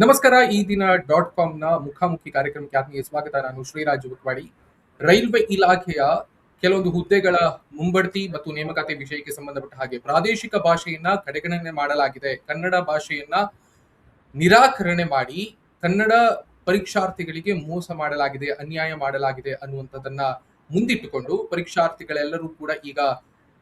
ನಮಸ್ಕಾರ. ಈ ದಿನ .ಕಾಮ್‌ನ ಮುಖಾಮುಖಿ ಕಾರ್ಯಕ್ರಮಕ್ಕೆ ಆತ್ಮೀಯ ಸ್ವಾಗತ. ನಾನು ಶ್ರೀರಾಜ್ ಉತ್ವಾಡಿ. ರೈಲ್ವೆ ಇಲಾಖೆಯ ಕೆಲವೊಂದು ಹುದ್ದೆಗಳ ಮುಂಬಡ್ತಿ ಮತ್ತು ನೇಮಕಾತಿ ವಿಷಯಕ್ಕೆ ಸಂಬಂಧಪಟ್ಟ ಹಾಗೆ ಪ್ರಾದೇಶಿಕ ಭಾಷೆಯನ್ನ ಕಡೆಗಣನೆ ಮಾಡಲಾಗಿದೆ. ಕನ್ನಡ ಭಾಷೆಯನ್ನ ನಿರಾಕರಣೆ ಮಾಡಿ ಕನ್ನಡ ಪರೀಕ್ಷಾರ್ಥಿಗಳಿಗೆ ಮೋಸ ಮಾಡಲಾಗಿದೆ, ಅನ್ಯಾಯ ಮಾಡಲಾಗಿದೆ ಅನ್ನುವಂಥದ್ದನ್ನ ಮುಂದಿಟ್ಟುಕೊಂಡು ಪರೀಕ್ಷಾರ್ಥಿಗಳೆಲ್ಲರೂ ಕೂಡ ಈಗ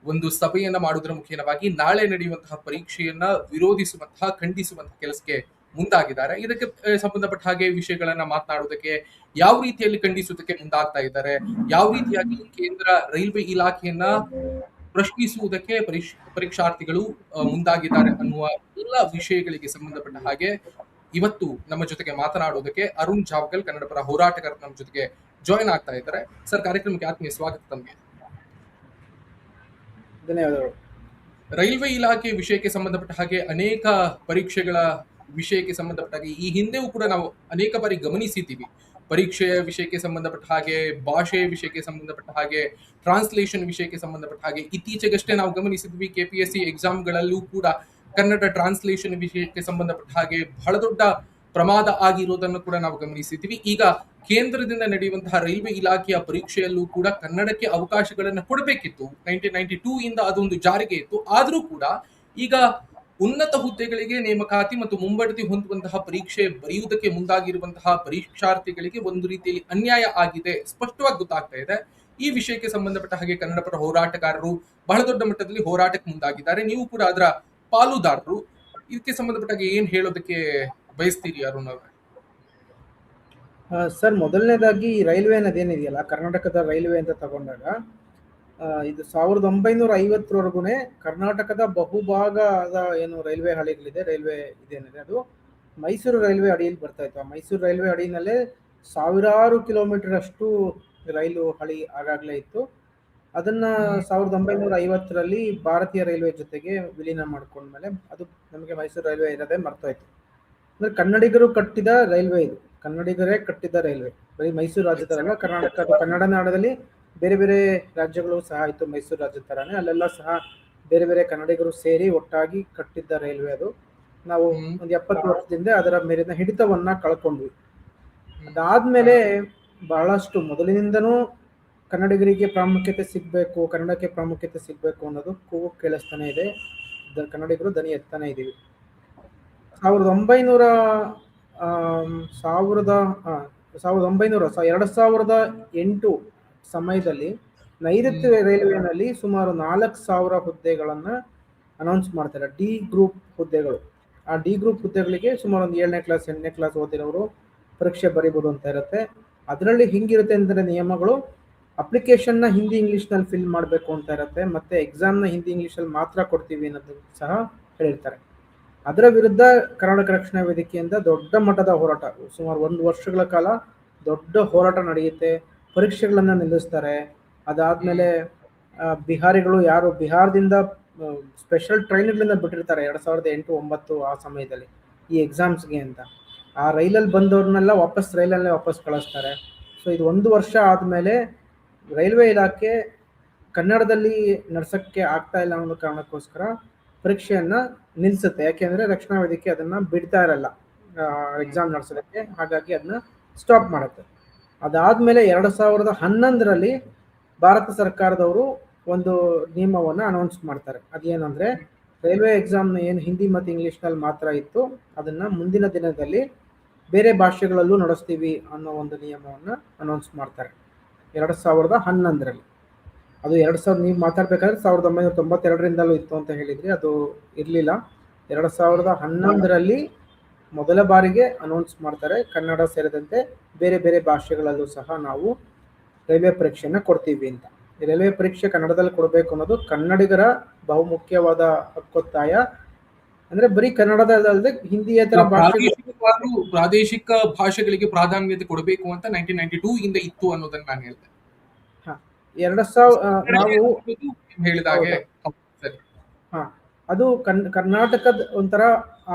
ಒಂದು ಸಭೆಯನ್ನ ಮಾಡುವುದರ ಮುಖೇನವಾಗಿ ನಾಳೆ ನಡೆಯುವಂತಹ ಪರೀಕ್ಷೆಯನ್ನ ವಿರೋಧಿಸುವಂತಹ, ಖಂಡಿಸುವಂತಹ ಕೆಲಸಕ್ಕೆ ಮುಂದಾಗಿದ್ದಾರೆ. ಇದಕ್ಕೆ ಸಂಬಂಧಪಟ್ಟ ಹಾಗೆ ವಿಷಯಗಳನ್ನ ಮಾತನಾಡುವುದಕ್ಕೆ, ಯಾವ ರೀತಿಯಲ್ಲಿ ಖಂಡಿಸುವುದಕ್ಕೆ ಮುಂದಾಗ್ತಾ ಇದ್ದಾರೆ, ಯಾವ ರೀತಿಯಾಗಿ ಕೇಂದ್ರ ರೈಲ್ವೆ ಇಲಾಖೆಯನ್ನ ಪ್ರಶ್ನಿಸುವುದಕ್ಕೆ ಪರೀಕ್ಷಾರ್ಥಿಗಳು ಮುಂದಾಗಿದ್ದಾರೆ ಅನ್ನುವ ಎಲ್ಲ ವಿಷಯಗಳಿಗೆ ಸಂಬಂಧಪಟ್ಟ ಹಾಗೆ ಇವತ್ತು ನಮ್ಮ ಜೊತೆಗೆ ಮಾತನಾಡುವುದಕ್ಕೆ ಅರುಣ್ ಜಾವಗಲ್, ಕನ್ನಡ ಪರ ಹೋರಾಟಗಾರರು ನಮ್ಮ ಜೊತೆಗೆ ಜಾಯಿನ್ ಆಗ್ತಾ ಇದ್ದಾರೆ. ಸರ್, ಕಾರ್ಯಕ್ರಮಕ್ಕೆ ಆತ್ಮೀಯ ಸ್ವಾಗತ ತಮಗೆ. ಧನ್ಯವಾದಗಳು. ರೈಲ್ವೆ ಇಲಾಖೆ ವಿಷಯಕ್ಕೆ ಸಂಬಂಧಪಟ್ಟ ಹಾಗೆ ಅನೇಕ ಪರೀಕ್ಷೆಗಳ ವಿಷಯಕ್ಕೆ ಸಂಬಂಧಪಟ್ಟ ಹಾಗೆ ಈ ಹಿಂದೆಯೂ ಕೂಡ ನಾವು ಅನೇಕ ಬಾರಿ ಗಮನಿಸಿದ್ದೀವಿ. ಪರೀಕ್ಷೆಯ ವಿಷಯಕ್ಕೆ ಸಂಬಂಧಪಟ್ಟ ಹಾಗೆ, ಭಾಷೆಯ ವಿಷಯಕ್ಕೆ ಸಂಬಂಧಪಟ್ಟ ಹಾಗೆ, ಟ್ರಾನ್ಸ್ಲೇಷನ್ ವಿಷಯಕ್ಕೆ ಸಂಬಂಧಪಟ್ಟ ಹಾಗೆ ಇತ್ತೀಚೆಗಷ್ಟೇ ನಾವು ಗಮನಿಸಿದ್ವಿ. KPSC ಎಕ್ಸಾಮ್ಗಳಲ್ಲೂ ಕೂಡ ಕನ್ನಡ ಟ್ರಾನ್ಸ್ಲೇಷನ್ ವಿಷಯಕ್ಕೆ ಸಂಬಂಧಪಟ್ಟ ಹಾಗೆ ಬಹಳ ದೊಡ್ಡ ಪ್ರಮಾದ ಆಗಿರೋದನ್ನು ಕೂಡ ನಾವು ಗಮನಿಸಿದ್ವಿ. ಈಗ ಕೇಂದ್ರದಿಂದ ನಡೆಯುವಂತಹ ರೈಲ್ವೆ ಇಲಾಖೆಯ ಪರೀಕ್ಷೆಯಲ್ಲೂ ಕೂಡ ಕನ್ನಡಕ್ಕೆ ಅವಕಾಶಗಳನ್ನು ಕೊಡಬೇಕಿತ್ತು. 1992 ಇಂದ ಅದೊಂದು ಜಾರಿಗೆ ಇತ್ತು. ಆದರೂ ಕೂಡ ಈಗ ಉನ್ನತ ಹುದ್ದೆಗಳಿಗೆ ನೇಮಕಾತಿ ಮತ್ತು ಮುಂಬಡ್ತಿ ಹೊಂದುವಂತಹ ಪರೀಕ್ಷೆ ಬರೆಯುವುದಕ್ಕೆ ಮುಂದಾಗಿರುವಂತಹ ಪರೀಕ್ಷಾರ್ಥಿಗಳಿಗೆ ಒಂದು ರೀತಿಯಲ್ಲಿ ಅನ್ಯಾಯ ಆಗಿದೆ, ಸ್ಪಷ್ಟವಾಗಿ ಗೊತ್ತಾಗ್ತಾ ಇದೆ. ಈ ವಿಷಯಕ್ಕೆ ಸಂಬಂಧಪಟ್ಟ ಹಾಗೆ ಕನ್ನಡ ಪರ ಹೋರಾಟಗಾರರು ಬಹಳ ದೊಡ್ಡ ಮಟ್ಟದಲ್ಲಿ ಹೋರಾಟಕ್ಕೆ ಮುಂದಾಗಿದ್ದಾರೆ. ನೀವು ಕೂಡ ಅದರ ಪಾಲುದಾರರು. ಇದಕ್ಕೆ ಸಂಬಂಧಪಟ್ಟ ಹಾಗೆ ಏನ್ ಹೇಳೋದಕ್ಕೆ ಬಯಸ್ತೀರಿ ಅರುಣ್ ಅವರೇ? ಸರ್, ಮೊದಲನೇದಾಗಿ ರೈಲ್ವೆ ಅನ್ನೋದೇನಿದೆಯಲ್ಲ, ಕರ್ನಾಟಕದ ರೈಲ್ವೆ ಅಂತ ತಗೊಂಡಾಗ ಇದು 1950ರವರೆಗೂ ಕರ್ನಾಟಕದ ಬಹುಭಾಗದ ಏನು ರೈಲ್ವೆ ಹಳಿಗಳಿದೆ, ರೈಲ್ವೆ ಇದೇನಿದೆ ಅದು ಮೈಸೂರು ರೈಲ್ವೆ ಅಡಿಯಲ್ಲಿ ಬರ್ತಾ ಇತ್ತು. ಆ ಮೈಸೂರು ರೈಲ್ವೆ ಅಡಿನಲ್ಲೇ ಸಾವಿರಾರು ಕಿಲೋಮೀಟರ್ ಅಷ್ಟು ರೈಲು ಹಳಿ ಆಗಾಗಲೇ ಇತ್ತು. ಅದನ್ನ 1950ರಲ್ಲಿ ಭಾರತೀಯ ರೈಲ್ವೆ ಜೊತೆಗೆ ವಿಲೀನ ಮಾಡ್ಕೊಂಡ್ಮೇಲೆ ಅದು ನಮಗೆ ಮೈಸೂರು ರೈಲ್ವೆ ಇರೋದೇ ಮರ್ತೋಯ್ತು. ಅಂದ್ರೆ ಕನ್ನಡಿಗರು ಕಟ್ಟಿದ ರೈಲ್ವೆ ಇದು, ಕನ್ನಡಿಗರೇ ಕಟ್ಟಿದ ರೈಲ್ವೆ. ಬರೀ ಮೈಸೂರು ರಾಜ್ಯದಲ್ಲ, ಕನ್ನಡ ನಾಡದಲ್ಲಿ ಬೇರೆ ಬೇರೆ ರಾಜ್ಯಗಳು ಸಹ ಇತ್ತು ಮೈಸೂರು ರಾಜ್ಯದ ತರಾನೇ. ಅಲ್ಲೆಲ್ಲ ಸಹ ಬೇರೆ ಬೇರೆ ಕನ್ನಡಿಗರು ಸೇರಿ ಒಟ್ಟಾಗಿ ಕಟ್ಟಿದ್ದ ರೈಲ್ವೆ ಅದು. ನಾವು ಒಂದು 70 ವರ್ಷದಿಂದ ಅದರ ಮೇಲಿನ ಹಿಡಿತವನ್ನ ಕಳ್ಕೊಂಡ್ವಿ. ಅದಾದ್ಮೇಲೆ ಬಹಳಷ್ಟು ಮೊದಲಿನಿಂದನೂ ಕನ್ನಡಿಗರಿಗೆ ಪ್ರಾಮುಖ್ಯತೆ ಸಿಗ್ಬೇಕು, ಕನ್ನಡಕ್ಕೆ ಪ್ರಾಮುಖ್ಯತೆ ಸಿಗ್ಬೇಕು ಅನ್ನೋದು ಕೂಗು ಕೇಳಿಸ್ತಾನೆ ಇದೆ. ಕನ್ನಡಿಗರು ದನಿ ಎತ್ತಾನೆ ಇದೀವಿ. 2008 ಸಮಯದಲ್ಲಿ ನೈಋತ್ಯ ರೈಲ್ವೆನಲ್ಲಿ ಸುಮಾರು 4,000 ಹುದ್ದೆಗಳನ್ನ ಅನೌನ್ಸ್ ಮಾಡ್ತಾರೆ, ಡಿ ಗ್ರೂಪ್ ಹುದ್ದೆಗಳು. ಆ ಡಿ ಗ್ರೂಪ್ ಹುದ್ದೆಗಳಿಗೆ ಸುಮಾರು ಒಂದು 7ನೇ ಕ್ಲಾಸ್ 8ನೇ ಕ್ಲಾಸ್ ಓದಿರೋರು ಪರೀಕ್ಷೆ ಬರೀಬಹುದು ಅಂತ ಇರುತ್ತೆ. ಅದರಲ್ಲಿ ಹಿಂಗಿರುತ್ತೆ ಅಂದರೆ ನಿಯಮಗಳು, ಅಪ್ಲಿಕೇಶನ್ನ ಹಿಂದಿ ಇಂಗ್ಲಿಷ್ನಲ್ಲಿ ಫಿಲ್ ಮಾಡಬೇಕು ಅಂತ ಇರುತ್ತೆ, ಮತ್ತೆ ಎಕ್ಸಾಮ್ನ ಹಿಂದಿ ಇಂಗ್ಲಿಷಲ್ಲಿ ಮಾತ್ರ ಕೊಡ್ತೀವಿ ಅನ್ನೋದು ಸಹ ಹೇಳಿರ್ತಾರೆ. ಅದರ ವಿರುದ್ಧ ಕರ್ನಾಟಕ ರಕ್ಷಣಾ ವೇದಿಕೆಯಿಂದ ದೊಡ್ಡ ಮಟ್ಟದ ಹೋರಾಟ, ಸುಮಾರು 1 ವರ್ಷಗಳ ಕಾಲ ದೊಡ್ಡ ಹೋರಾಟ ನಡೆಯುತ್ತೆ. ಪರೀಕ್ಷೆಗಳನ್ನ ನಿಲ್ಲಿಸ್ತಾರೆ. ಅದಾದ್ಮೇಲೆ ಬಿಹಾರಿಗಳು ಯಾರು ಬಿಹಾರದಿಂದ ಸ್ಪೆಷಲ್ ಟ್ರೈನ್ಗಳಿಂದ ಬಿಟ್ಟಿರ್ತಾರೆ 2008-9 ಆ ಸಮಯದಲ್ಲಿ ಈ ಎಕ್ಸಾಮ್ಸ್ಗೆ ಅಂತ, ಆ ರೈಲಲ್ಲಿ ಬಂದವ್ರನ್ನೆಲ್ಲ ರೈಲಲ್ಲೇ ವಾಪಸ್ ಕಳಿಸ್ತಾರೆ. ಸೊ ಇದು 1 ವರ್ಷ ಆದಮೇಲೆ ರೈಲ್ವೆ ಇಲಾಖೆ ಕನ್ನಡದಲ್ಲಿ ನಡ್ಸಕ್ಕೆ ಆಗ್ತಾ ಇಲ್ಲ ಅನ್ನೋ ಕಾರಣಕ್ಕೋಸ್ಕರ ಪರೀಕ್ಷೆಯನ್ನ ನಿಲ್ಲಿಸುತ್ತೆ. ಯಾಕೆಂದ್ರೆ ರಕ್ಷಣಾ ವೇದಿಕೆ ಅದನ್ನ ಬಿಡ್ತಾ ಇರಲ್ಲ ಎಕ್ಸಾಮ್ ನಡೆಸೋದಕ್ಕೆ, ಹಾಗಾಗಿ ಅದನ್ನ ಸ್ಟಾಪ್ ಮಾಡುತ್ತೆ. ಅದಾದ್ಮೇಲೆ 2011ರಲ್ಲಿ ಭಾರತ ಸರ್ಕಾರದವರು ಒಂದು ನಿಯಮವನ್ನ ಅನೌನ್ಸ್ ಮಾಡ್ತಾರೆ. ಅದೇನಂದ್ರೆ ರೈಲ್ವೆ ಎಕ್ಸಾಮ್ನ ಏನು ಹಿಂದಿ ಮತ್ತು ಇಂಗ್ಲಿಷ್ನಲ್ಲಿ ಮಾತ್ರ ಇತ್ತು, ಅದನ್ನ ಮುಂದಿನ ದಿನದಲ್ಲಿ ಬೇರೆ ಭಾಷೆಗಳಲ್ಲೂ ನಡೆಸ್ತೀವಿ ಅನ್ನೋ ಒಂದು ನಿಯಮವನ್ನ ಅನೌನ್ಸ್ ಮಾಡ್ತಾರೆ 2011ರಲ್ಲಿ. ಅದು 2000 ನೀವು ಮಾತಾಡ್ಬೇಕಾದ್ರೆ 1992ರಿಂದಲೂ ಇತ್ತು ಅಂತ ಹೇಳಿದ್ರಿ, ಅದು ಇರಲಿಲ್ಲ. 2011ರಲ್ಲಿ ಮೊದಲ ಬಾರಿಗೆ ಅನೌನ್ಸ್ ಮಾಡ್ತಾರೆ, ಕನ್ನಡ ಸೇರಿದಂತೆ ಬೇರೆ ಬೇರೆ ಭಾಷೆಗಳಲ್ಲೂ ಸಹ ನಾವು ರೈಲ್ವೆ ಪರೀಕ್ಷೆಯನ್ನ ಕೊಡ್ತೀವಿ ಅಂತ. ಈ ರೈಲ್ವೆ ಪರೀಕ್ಷೆ ಕನ್ನಡದಲ್ಲಿ ಕೊಡಬೇಕು ಅನ್ನೋದು ಕನ್ನಡಿಗರ ಬಹುಮುಖ್ಯವಾದ ಹಕ್ಕೊತ್ತಾಯ. ಅಂದ್ರೆ ಬರೀ ಕನ್ನಡದಲ್ಲದೆ ಹಿಂದಿಯೇತರ ಪ್ರಾದೇಶಿಕ ಭಾಷೆಗಳಿಗೆ ಪ್ರಾಧಾನ್ಯತೆ ಕೊಡಬೇಕು ಅಂತ 1992 ಇಂದ ಇತ್ತು ಅನ್ನೋದನ್ನ ನಾನು ಹೇಳಿದೆ. 2000 ನಾವು ಹೇಳಿದಾಗೆ ಅದು ಕರ್ನಾಟಕದ ಒಂಥರ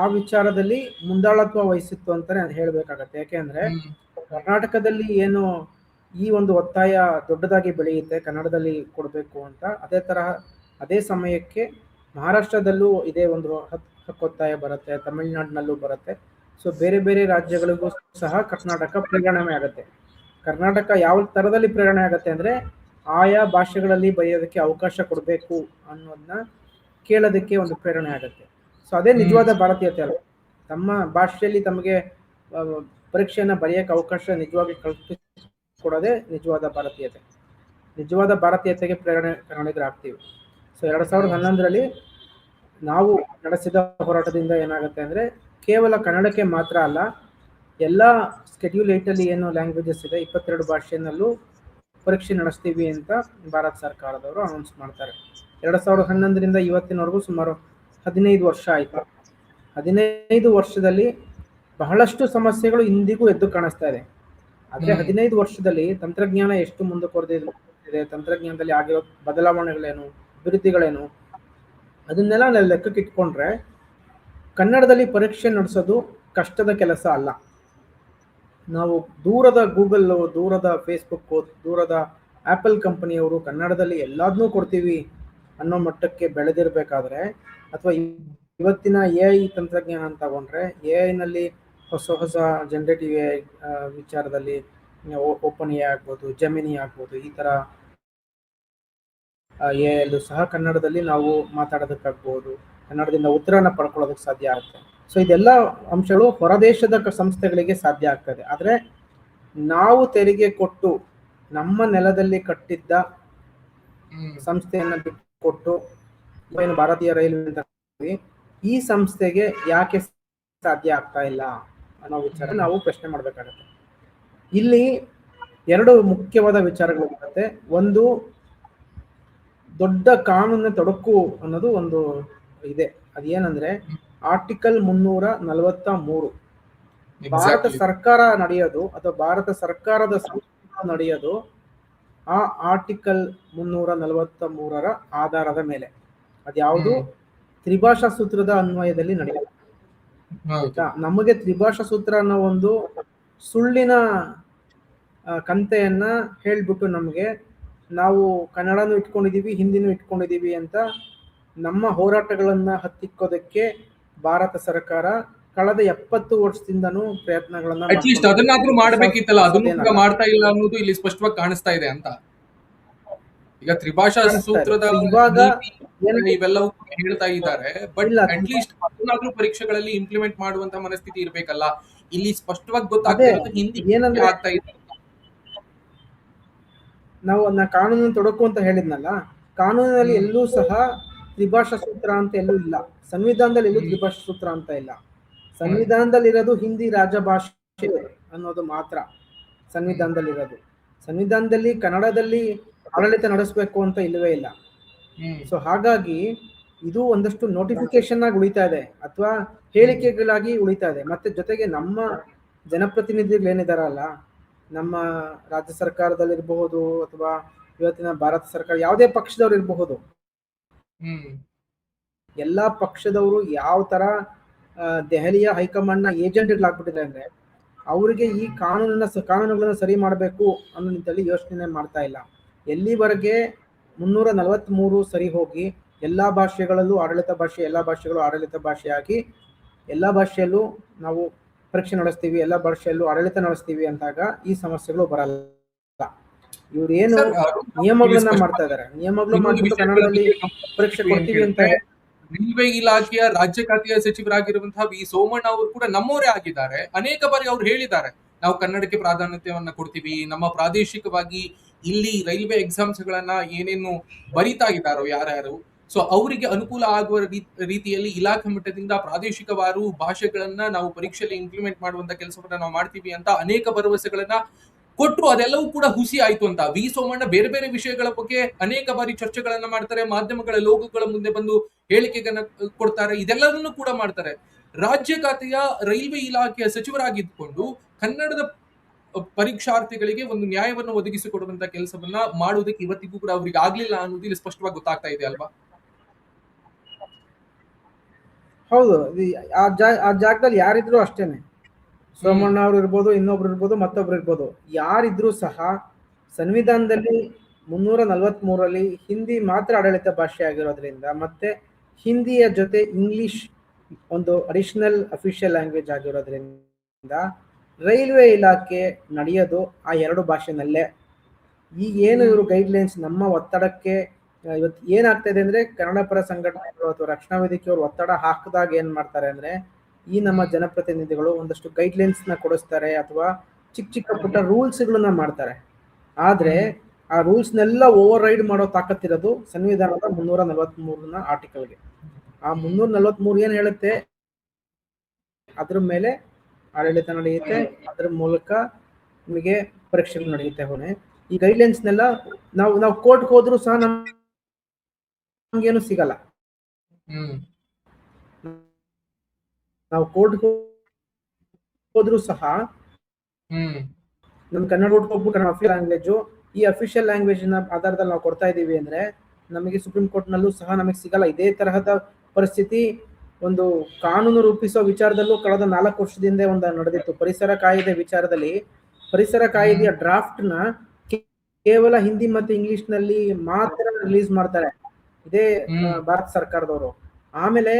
ಆ ವಿಚಾರದಲ್ಲಿ ಮುಂದಾಳತ್ವ ವಹಿಸಿತ್ತು ಅಂತಾನೆ ಅದು ಹೇಳ್ಬೇಕಾಗತ್ತೆ. ಯಾಕೆಂದ್ರೆ ಕರ್ನಾಟಕದಲ್ಲಿ ಏನು ಈ ಒಂದು ಒತ್ತಾಯ ದೊಡ್ಡದಾಗಿ ಬೆಳೆಯುತ್ತೆ ಕನ್ನಡದಲ್ಲಿ ಕೊಡಬೇಕು ಅಂತ, ಅದೇ ತರಹ ಅದೇ ಸಮಯಕ್ಕೆ ಮಹಾರಾಷ್ಟ್ರದಲ್ಲೂ ಇದೇ ಒಂದು ಹಕ್ಕೊತ್ತಾಯ ಬರುತ್ತೆ, ತಮಿಳುನಾಡಿನಲ್ಲೂ ಬರುತ್ತೆ. ಸೊ ಬೇರೆ ಬೇರೆ ರಾಜ್ಯಗಳಿಗೂ ಸಹ ಕರ್ನಾಟಕ ಪ್ರೇರಣೆ ಆಗುತ್ತೆ. ಕರ್ನಾಟಕ ಯಾವ ತರದಲ್ಲಿ ಪ್ರೇರಣೆ ಆಗುತ್ತೆ ಅಂದ್ರೆ ಆಯಾ ಭಾಷೆಗಳಲ್ಲಿ ಬರೆಯೋದಕ್ಕೆ ಅವಕಾಶ ಕೊಡಬೇಕು ಅನ್ನೋದನ್ನ ಕೇಳೋದಕ್ಕೆ ಒಂದು ಪ್ರೇರಣೆ ಆಗುತ್ತೆ. ಸೊ ಅದೇ ನಿಜವಾದ ಭಾರತೀಯತೆ ಅಲ್ಲ. ತಮ್ಮ ಭಾಷೆಯಲ್ಲಿ ತಮಗೆ ಪರೀಕ್ಷೆಯನ್ನ ಬರೆಯಕ್ಕೆ ಅವಕಾಶ ನಿಜವಾಗಿ ಕಲ್ಪಿಸಿಕೊಡೋದೇ ನಿಜವಾದ ಭಾರತೀಯತೆ. ನಿಜವಾದ ಭಾರತೀಯತೆಗೆ ಪ್ರೇರಣೆ ಕನ್ನಡಿಗರಾಗ್ತೀವಿ. ಸೊ 2011ರಲ್ಲಿ ನಾವು ನಡೆಸಿದ ಹೋರಾಟದಿಂದ ಏನಾಗುತ್ತೆ ಅಂದ್ರೆ ಕೇವಲ ಕನ್ನಡಕ್ಕೆ ಮಾತ್ರ ಅಲ್ಲ, ಎಲ್ಲ ಸ್ಕೆಡ್ಯೂಲ್ 8 ಏನು ಲ್ಯಾಂಗ್ವೇಜಸ್ ಇದೆ 22 ಭಾಷೆಯಲ್ಲೂ ಪರೀಕ್ಷೆ ನಡೆಸ್ತೀವಿ ಅಂತ ಭಾರತ ಸರ್ಕಾರದವರು ಅನೌನ್ಸ್ ಮಾಡ್ತಾರೆ. 2011ರಿಂದ ಇವತ್ತಿನವರೆಗೂ ಸುಮಾರು 15 ವರ್ಷ ಆಯ್ತು. 15 ವರ್ಷದಲ್ಲಿ ಬಹಳಷ್ಟು ಸಮಸ್ಯೆಗಳು ಇಂದಿಗೂ ಎದ್ದು ಕಾಣಿಸ್ತಾ ಇದೆ. ಆದ್ರೆ 15 ವರ್ಷದಲ್ಲಿ ತಂತ್ರಜ್ಞಾನ ಎಷ್ಟು ಮುಂದುವರೆದಿದೆ, ತಂತ್ರಜ್ಞಾನದಲ್ಲಿ ಆಗಿರೋ ಬದಲಾವಣೆಗಳೇನು, ಅಭಿವೃದ್ಧಿಗಳೇನು, ಅದನ್ನೆಲ್ಲ ನಾವು ಲೆಕ್ಕಕ್ಕೆ ಇಟ್ಕೊಂಡ್ರೆ ಕನ್ನಡದಲ್ಲಿ ಪರೀಕ್ಷೆ ನಡೆಸೋದು ಕಷ್ಟದ ಕೆಲಸ ಅಲ್ಲ. ನಾವು ದೂರದ ಗೂಗಲ್, ದೂರದ ಫೇಸ್ಬುಕ್, ದೂರದ ಆಪಲ್ ಕಂಪನಿಯವರು ಕನ್ನಡದಲ್ಲಿ ಎಲ್ಲದನ್ನೂ ಕೊಡ್ತೀವಿ ಅನ್ನೋ ಮಟ್ಟಕ್ಕೆ ಬೆಳೆದಿರ್ಬೇಕಾದ್ರೆ, ಅಥವಾ ಇವತ್ತಿನ AI ತಂತ್ರಜ್ಞಾನ ಅಂತ ತಗೊಂಡ್ರೆ AI ನಲ್ಲಿ ಹೊಸ ಜನರೇಟಿವ್ AI ವಿಚಾರದಲ್ಲಿ ಓಪನ್ AI ಆಗ್ಬೋದು, ಜೆಮಿನಿ ಆಗ್ಬೋದು, ಈ ತರ AI ಅಲ್ಲೂ ಸಹ ಕನ್ನಡದಲ್ಲಿ ನಾವು ಮಾತಾಡೋದಕ್ಕಾಗ್ಬೋದು, ಕನ್ನಡದಿಂದ ಉತ್ತರನ ಪಡ್ಕೊಳ್ಳೋದಕ್ಕೆ ಸಾಧ್ಯ ಆಗುತ್ತೆ. ಸೊ ಇದೆಲ್ಲ ಅಂಶಗಳು ಹೊರದೇಶದ ಸಂಸ್ಥೆಗಳಿಗೆ ಸಾಧ್ಯ ಆಗ್ತದೆ. ಆದ್ರೆ ನಾವು ತೆರಿಗೆ ಕೊಟ್ಟು ನಮ್ಮ ನೆಲದಲ್ಲಿ ಕಟ್ಟಿದ್ದ ಸಂಸ್ಥೆಯನ್ನ ಬಿಟ್ಟುಕೊಟ್ಟು ಏನು ಭಾರತೀಯ ರೈಲ್ವೆ ಅಂತ ಈ ಸಂಸ್ಥೆಗೆ ಯಾಕೆ ಸಾಧ್ಯ ಆಗ್ತಾ ಇಲ್ಲ ಅನ್ನೋ ವಿಚಾರ ನಾವು ಪ್ರಶ್ನೆ ಮಾಡ್ಬೇಕಾಗತ್ತೆ. ಇಲ್ಲಿ 2 ಮುಖ್ಯವಾದ ವಿಚಾರಗಳು ಬರುತ್ತೆ. ಒಂದು, ದೊಡ್ಡ ಕಾನೂನಿನ ತೊಡಕು ಅನ್ನೋದು ಒಂದು ಇದೆ. ಅದೇನಂದ್ರೆ ಆರ್ಟಿಕಲ್ 343. ಭಾರತ ಸರ್ಕಾರ ನಡೆಯೋದು ಅಥವಾ ಭಾರತ ಸರ್ಕಾರದ ಸಂಸ್ಥೆ ನಡೆಯೋದು ಆ ಆರ್ಟಿಕಲ್ 343ರ ಆಧಾರದ ಮೇಲೆ. ಅದ್ಯಾವುದು ತ್ರಿಭಾಷಾ ಸೂತ್ರದ ಅನ್ವಯದಲ್ಲಿ ನಡೆಯೋದು. ನಮಗೆ ತ್ರಿಭಾಷಾ ಸೂತ್ರ ಅನ್ನೋ ಒಂದು ಸುಳ್ಳಿನ ಕಂತೆಯನ್ನ ಹೇಳ್ಬಿಟ್ಟು ನಮಗೆ ನಾವು ಕನ್ನಡನೂ ಇಟ್ಕೊಂಡಿದೀವಿ, ಹಿಂದಿನೂ ಇಟ್ಕೊಂಡಿದೀವಿ ಅಂತ ನಮ್ಮ ಹೋರಾಟಗಳನ್ನ ಹತ್ತಿಕ್ಕೋದಕ್ಕೆ ಭಾರತ ಸರ್ಕಾರ ಕಳೆದ 70 ವರ್ಷದಿಂದನೂ ಪ್ರಯತ್ನಗಳನ್ನ ಅಟ್ಲೀಸ್ಟ್ ಅದನ್ನಾದ್ರೂ ಮಾಡ್ಬೇಕಿತ್ತಲ್ಲ, ಅದನ್ನು ಕೂಡ ಮಾಡ್ತಾ ಇಲ್ಲ ಅನ್ನೋದು ಇಲ್ಲಿ ಸ್ಪಷ್ಟವಾಗಿ ಕಾಣಿಸ್ತಾ ಇದೆ ಅಂತ. ಈಗ ತ್ರಿಭಾಷಾ ಸೂತ್ರದ ಇವಾಗ ಇವೆಲ್ಲವೂ ಹೇಳ್ತಾ ಇದ್ದಾರೆ, ಬಟ್ ಅಟ್ಲೀಸ್ಟ್ ಅದನ್ನಾದ್ರೂ ಪರೀಕ್ಷೆಗಳಲ್ಲಿ ಇಂಪ್ಲಿಮೆಂಟ್ ಮಾಡುವಂತ ಮನಸ್ಥಿತಿ ಇರ್ಬೇಕಲ್ಲ. ಇಲ್ಲಿ ಸ್ಪಷ್ಟವಾಗಿ ಗೊತ್ತಾಗ್ತಿರೋದು ಹಿಂದಿ ಆಗ್ತಾ ಇದೆ. ನಾ ಕಾನೂನಿನ ತೊಡಕು ಅಂತ ಹೇಳಿದ್ನಲ್ಲ, ಕಾನೂನಿನಲ್ಲಿ ಎಲ್ಲೂ ಸಹ ತ್ರಿಭಾಷಾ ಸೂತ್ರ ಅಂತ ಎಲ್ಲೂ ಇಲ್ಲ. ಸಂವಿಧಾನದಲ್ಲಿ ಎಲ್ಲೂ ತ್ರಿಭಾಷಾ ಸೂತ್ರ ಅಂತ ಇಲ್ಲ. ಸಂವಿಧಾನದಲ್ಲಿ ಇರೋದು ಹಿಂದಿ ರಾಜಭಾಷೆ ಅನ್ನೋದು ಮಾತ್ರ ಸಂವಿಧಾನದಲ್ಲಿರೋದು. ಸಂವಿಧಾನದಲ್ಲಿ ಕನ್ನಡದಲ್ಲಿ ಆಡಳಿತ ನಡೆಸಬೇಕು ಅಂತ ಇಲ್ಲವೇ ಇಲ್ಲ. ಸೊ ಹಾಗಾಗಿ ಇದು ಒಂದಷ್ಟು ನೋಟಿಫಿಕೇಶನ್ ಆಗಿ ಉಳಿತಾ ಇದೆ ಅಥವಾ ಹೇಳಿಕೆಗಳಾಗಿ ಉಳಿತಾ ಇದೆ. ಮತ್ತೆ ಜೊತೆಗೆ ನಮ್ಮ ಜನಪ್ರತಿನಿಧಿಗಳು ಏನಿದಾರಲ್ಲ, ನಮ್ಮ ರಾಜ್ಯ ಸರ್ಕಾರದಲ್ಲಿರಬಹುದು ಅಥವಾ ಇವತ್ತಿನ ಭಾರತ ಸರ್ಕಾರ ಯಾವುದೇ ಪಕ್ಷದವ್ರು ಇರಬಹುದು, ಎಲ್ಲಾ ಪಕ್ಷದವರು ಯಾವ ತರ ದೆಹಲಿಯ ಹೈಕಮಾಂಡ್ ನ ಏಜೆಂಟ್ಗಳಾಗ್ಬಿಟ್ಟಿದ್ದಾರೆ ಅಂದ್ರೆ ಅವರಿಗೆ ಈ ಕಾನೂನುಗಳನ್ನ ಸರಿ ಮಾಡಬೇಕು ಅನ್ನೋ ನಿಟ್ಟಿನಲ್ಲಿ ಯೋಚನೆ ಮಾಡ್ತಾ ಇಲ್ಲ. ಎಲ್ಲಿವರೆಗೆ 343 ಸರಿ ಹೋಗಿ ಎಲ್ಲಾ ಭಾಷೆಗಳಲ್ಲೂ ಆಡಳಿತ ಭಾಷೆ, ಎಲ್ಲಾ ಭಾಷೆಗಳು ಆಡಳಿತ ಭಾಷೆಯಾಗಿ ಎಲ್ಲಾ ಭಾಷೆಯಲ್ಲೂ ನಾವು ಪರೀಕ್ಷೆ ನಡೆಸ್ತೀವಿ, ಎಲ್ಲಾ ಭಾಷೆಯಲ್ಲೂ ಆಡಳಿತ ನಡೆಸ್ತೀವಿ ಅಂತಾಗ ಈ ಸಮಸ್ಯೆಗಳು ಬರಲ್ಲ. ಇವ್ರು ಏನು ನಿಯಮಗಳನ್ನ ಮಾಡ್ತಾ ಇದಾರೆ, ನಿಯಮಗಳು ಮಾಡ್ಬಿಟ್ಟು ಕನ್ನಡದಲ್ಲಿ ಪರೀಕ್ಷೆ ಕೊಡ್ತೀವಿ ಅಂತ. ರೈಲ್ವೆ ಇಲಾಖೆಯ ರಾಜ್ಯ ಖಾತೆಯ ಸಚಿವರಾಗಿರುವಂತಹ ವಿ ಸೋಮಣ್ಣ ಅವರು ಕೂಡ ನಮ್ಮವರೇ ಆಗಿದ್ದಾರೆ. ಅನೇಕ ಬಾರಿ ಅವ್ರು ಹೇಳಿದ್ದಾರೆ, ನಾವು ಕನ್ನಡಕ್ಕೆ ಪ್ರಾಧಾನ್ಯತೆಯನ್ನ ಕೊಡ್ತೀವಿ, ನಮ್ಮ ಪ್ರಾದೇಶಿಕವಾಗಿ ಇಲ್ಲಿ ರೈಲ್ವೆ ಎಕ್ಸಾಮ್ಸ್ ಗಳನ್ನ ಏನೇನು ಬರಿತಾ ಇದ್ದಾರೋ ಯಾರ್ಯಾರು, ಸೊ ಅವರಿಗೆ ಅನುಕೂಲ ಆಗುವ ರೀತಿಯಲ್ಲಿ ಇಲಾಖೆ ಮಟ್ಟದಿಂದ ಪ್ರಾದೇಶಿಕವಾರು ಭಾಷೆಗಳನ್ನ ನಾವು ಪರೀಕ್ಷೆಯಲ್ಲಿ ಇಂಪ್ಲಿಮೆಂಟ್ ಮಾಡುವಂತ ಕೆಲಸವನ್ನ ನಾವು ಮಾಡ್ತೀವಿ ಅಂತ ಅನೇಕ ಭರವಸೆಗಳನ್ನ ಕೊಟ್ಟರು. ಅದೆಲ್ಲವೂ ಕೂಡ ಹುಸಿ ಆಯ್ತು ಅಂತ. ವಿ ಸೋಮಣ್ಣ ಬೇರೆ ಬೇರೆ ವಿಷಯಗಳ ಬಗ್ಗೆ ಅನೇಕ ಬಾರಿ ಚರ್ಚೆಗಳನ್ನ ಮಾಡ್ತಾರೆ, ಮಾಧ್ಯಮಗಳ ಲೋಗೋಗಳ ಮುಂದೆ ಬಂದು ಹೇಳಿಕೆಗಳನ್ನ ಕೊಡ್ತಾರೆ, ಇದೆಲ್ಲವನ್ನೂ ಕೂಡ ಮಾಡ್ತಾರೆ. ರಾಜ್ಯ ಖಾತೆಯ ರೈಲ್ವೆ ಇಲಾಖೆಯ ಸಚಿವರಾಗಿದ್ದುಕೊಂಡು ಕನ್ನಡದ ಪರೀಕ್ಷಾರ್ಥಿಗಳಿಗೆ ಒಂದು ನ್ಯಾಯವನ್ನು ಒದಗಿಸಿಕೊಡುವಂತ ಕೆಲಸವನ್ನ ಮಾಡುವುದಕ್ಕೆ ಇವತ್ತಿಗೂ ಕೂಡ ಅವ್ರಿಗೆ ಆಗ್ಲಿಲ್ಲ ಅನ್ನೋದು ಇಲ್ಲಿ ಸ್ಪಷ್ಟವಾಗಿ ಗೊತ್ತಾಗ್ತಾ ಇದೆ ಅಲ್ವಾ? ಹೌದು, ಆ ಜಾಗದಲ್ಲಿ ಯಾರಿದ್ರು ಅಷ್ಟೇನೆ, ಸೋಮಣ್ಣ ಅವ್ರು ಇರ್ಬೋದು, ಇನ್ನೊಬ್ರು ಇರ್ಬೋದು, ಮತ್ತೊಬ್ರು ಇರ್ಬೋದು, ಯಾರಿದ್ರು ಸಹ ಸಂವಿಧಾನದಲ್ಲಿ 343ರಲ್ಲಿ ಹಿಂದಿ ಮಾತ್ರ ಆಡಳಿತ ಭಾಷೆ ಆಗಿರೋದ್ರಿಂದ ಮತ್ತೆ ಹಿಂದಿಯ ಜೊತೆ ಇಂಗ್ಲಿಷ್ ಒಂದು ಅಡಿಷನಲ್ ಅಫಿಷಿಯಲ್ ಲ್ಯಾಂಗ್ವೇಜ್ ಆಗಿರೋದ್ರಿಂದ ರೈಲ್ವೆ ಇಲಾಖೆ ನಡೆಯೋದು ಆ ಎರಡು ಭಾಷೆನಲ್ಲೇ. ಈಗ ಏನು ಇವರು ಗೈಡ್ಲೈನ್ಸ್ ನಮ್ಮ ಒತ್ತಡಕ್ಕೆ ಇವತ್ತು ಏನಾಗ್ತಾ ಇದೆ ಅಂದ್ರೆ ಕನ್ನಡ ಪರ ಸಂಘಟನೆಗಳು ಅಥವಾ ರಕ್ಷಣಾ ವೇದಿಕೆಯವರು ಒತ್ತಡ ಹಾಕಿದಾಗ ಏನ್ ಮಾಡ್ತಾರೆ ಅಂದ್ರೆ ಈ ನಮ್ಮ ಜನಪ್ರತಿನಿಧಿಗಳು ಒಂದಷ್ಟು ಗೈಡ್ಲೈನ್ಸ್ ನ ಕೊಡಿಸ್ತಾರೆ ಅಥವಾ ಚಿಕ್ಕ ಚಿಕ್ಕ ಪುಟ್ಟ ರೂಲ್ಸ್ ಗಳನ್ನ ಮಾಡ್ತಾರೆ. ಆದ್ರೆ ಆ ರೂಲ್ಸ್ ನೆಲ್ಲ ಓವರ್ ರೈಡ್ ಮಾಡೋ ತಾಕತ್ತಿರೋದು ಸಂವಿಧಾನದ 343ನ ಆರ್ಟಿಕಲ್ಗೆ. ಆ 343 ಏನ್ ಹೇಳುತ್ತೆ ಅದ್ರ ಮೇಲೆ ಆಡಳಿತ ನಡೆಯುತ್ತೆ, ಅದ್ರ ಮೂಲಕ ನಿಮಗೆ ಪರೀಕ್ಷೆಗಳು ನಡೆಯುತ್ತೆ. ಹೊಣೆ ಈ ಗೈಡ್ಲೈನ್ಸ್ನೆಲ್ಲ ನಾವು ಕೋರ್ಟ್ಗೆ ಹೋದ್ರೂ ಸಹ ನಮ್ಗೇನು ಸಿಗಲ್ಲ. ನಾವು ಕೋರ್ಟ್ಗೆ ಹೋದ್ರೂ ಸಹ ನಮ್ ಕನ್ನಡ ಹೋಗ್ಬಿಟ್ಟು ಕನ್ನಡ ಅಫಿಷಿಯಲ್ ಲ್ಯಾಂಗ್ವೇಜು ಈ ಅಫಿಷಿಯಲ್ ಲ್ಯಾಂಗ್ವೇಜ್ ನ ಆಧಾರದಲ್ಲಿ ನಾವು ಕೊಡ್ತಾ ಇದೀವಿ ಅಂದ್ರೆ ನಮಗೆ ಸುಪ್ರೀಂ ಕೋರ್ಟ್ ನಲ್ಲೂ ಸಹ ನಮಗೆ ಸಿಗಲ್ಲ. ಇದೇ ತರಹದ ಪರಿಸ್ಥಿತಿ ಒಂದು ಕಾನೂನು ರೂಪಿಸೋ ವಿಚಾರದಲ್ಲೂ ಕಳೆದ 4 ವರ್ಷದಿಂದ ಒಂದು ನಡೆದಿತ್ತು. ಪರಿಸರ ಕಾಯ್ದೆ ವಿಚಾರದಲ್ಲಿ ಪರಿಸರ ಕಾಯ್ದೆಯ ಡ್ರಾಫ್ಟ್ ನ ಕೇವಲ ಹಿಂದಿ ಮತ್ತೆ ಇಂಗ್ಲಿಷ್ ನಲ್ಲಿ ಮಾತ್ರ ರಿಲೀಸ್ ಮಾಡ್ತಾರೆ ಇದೇ ಭಾರತ ಸರ್ಕಾರದವರು. ಆಮೇಲೆ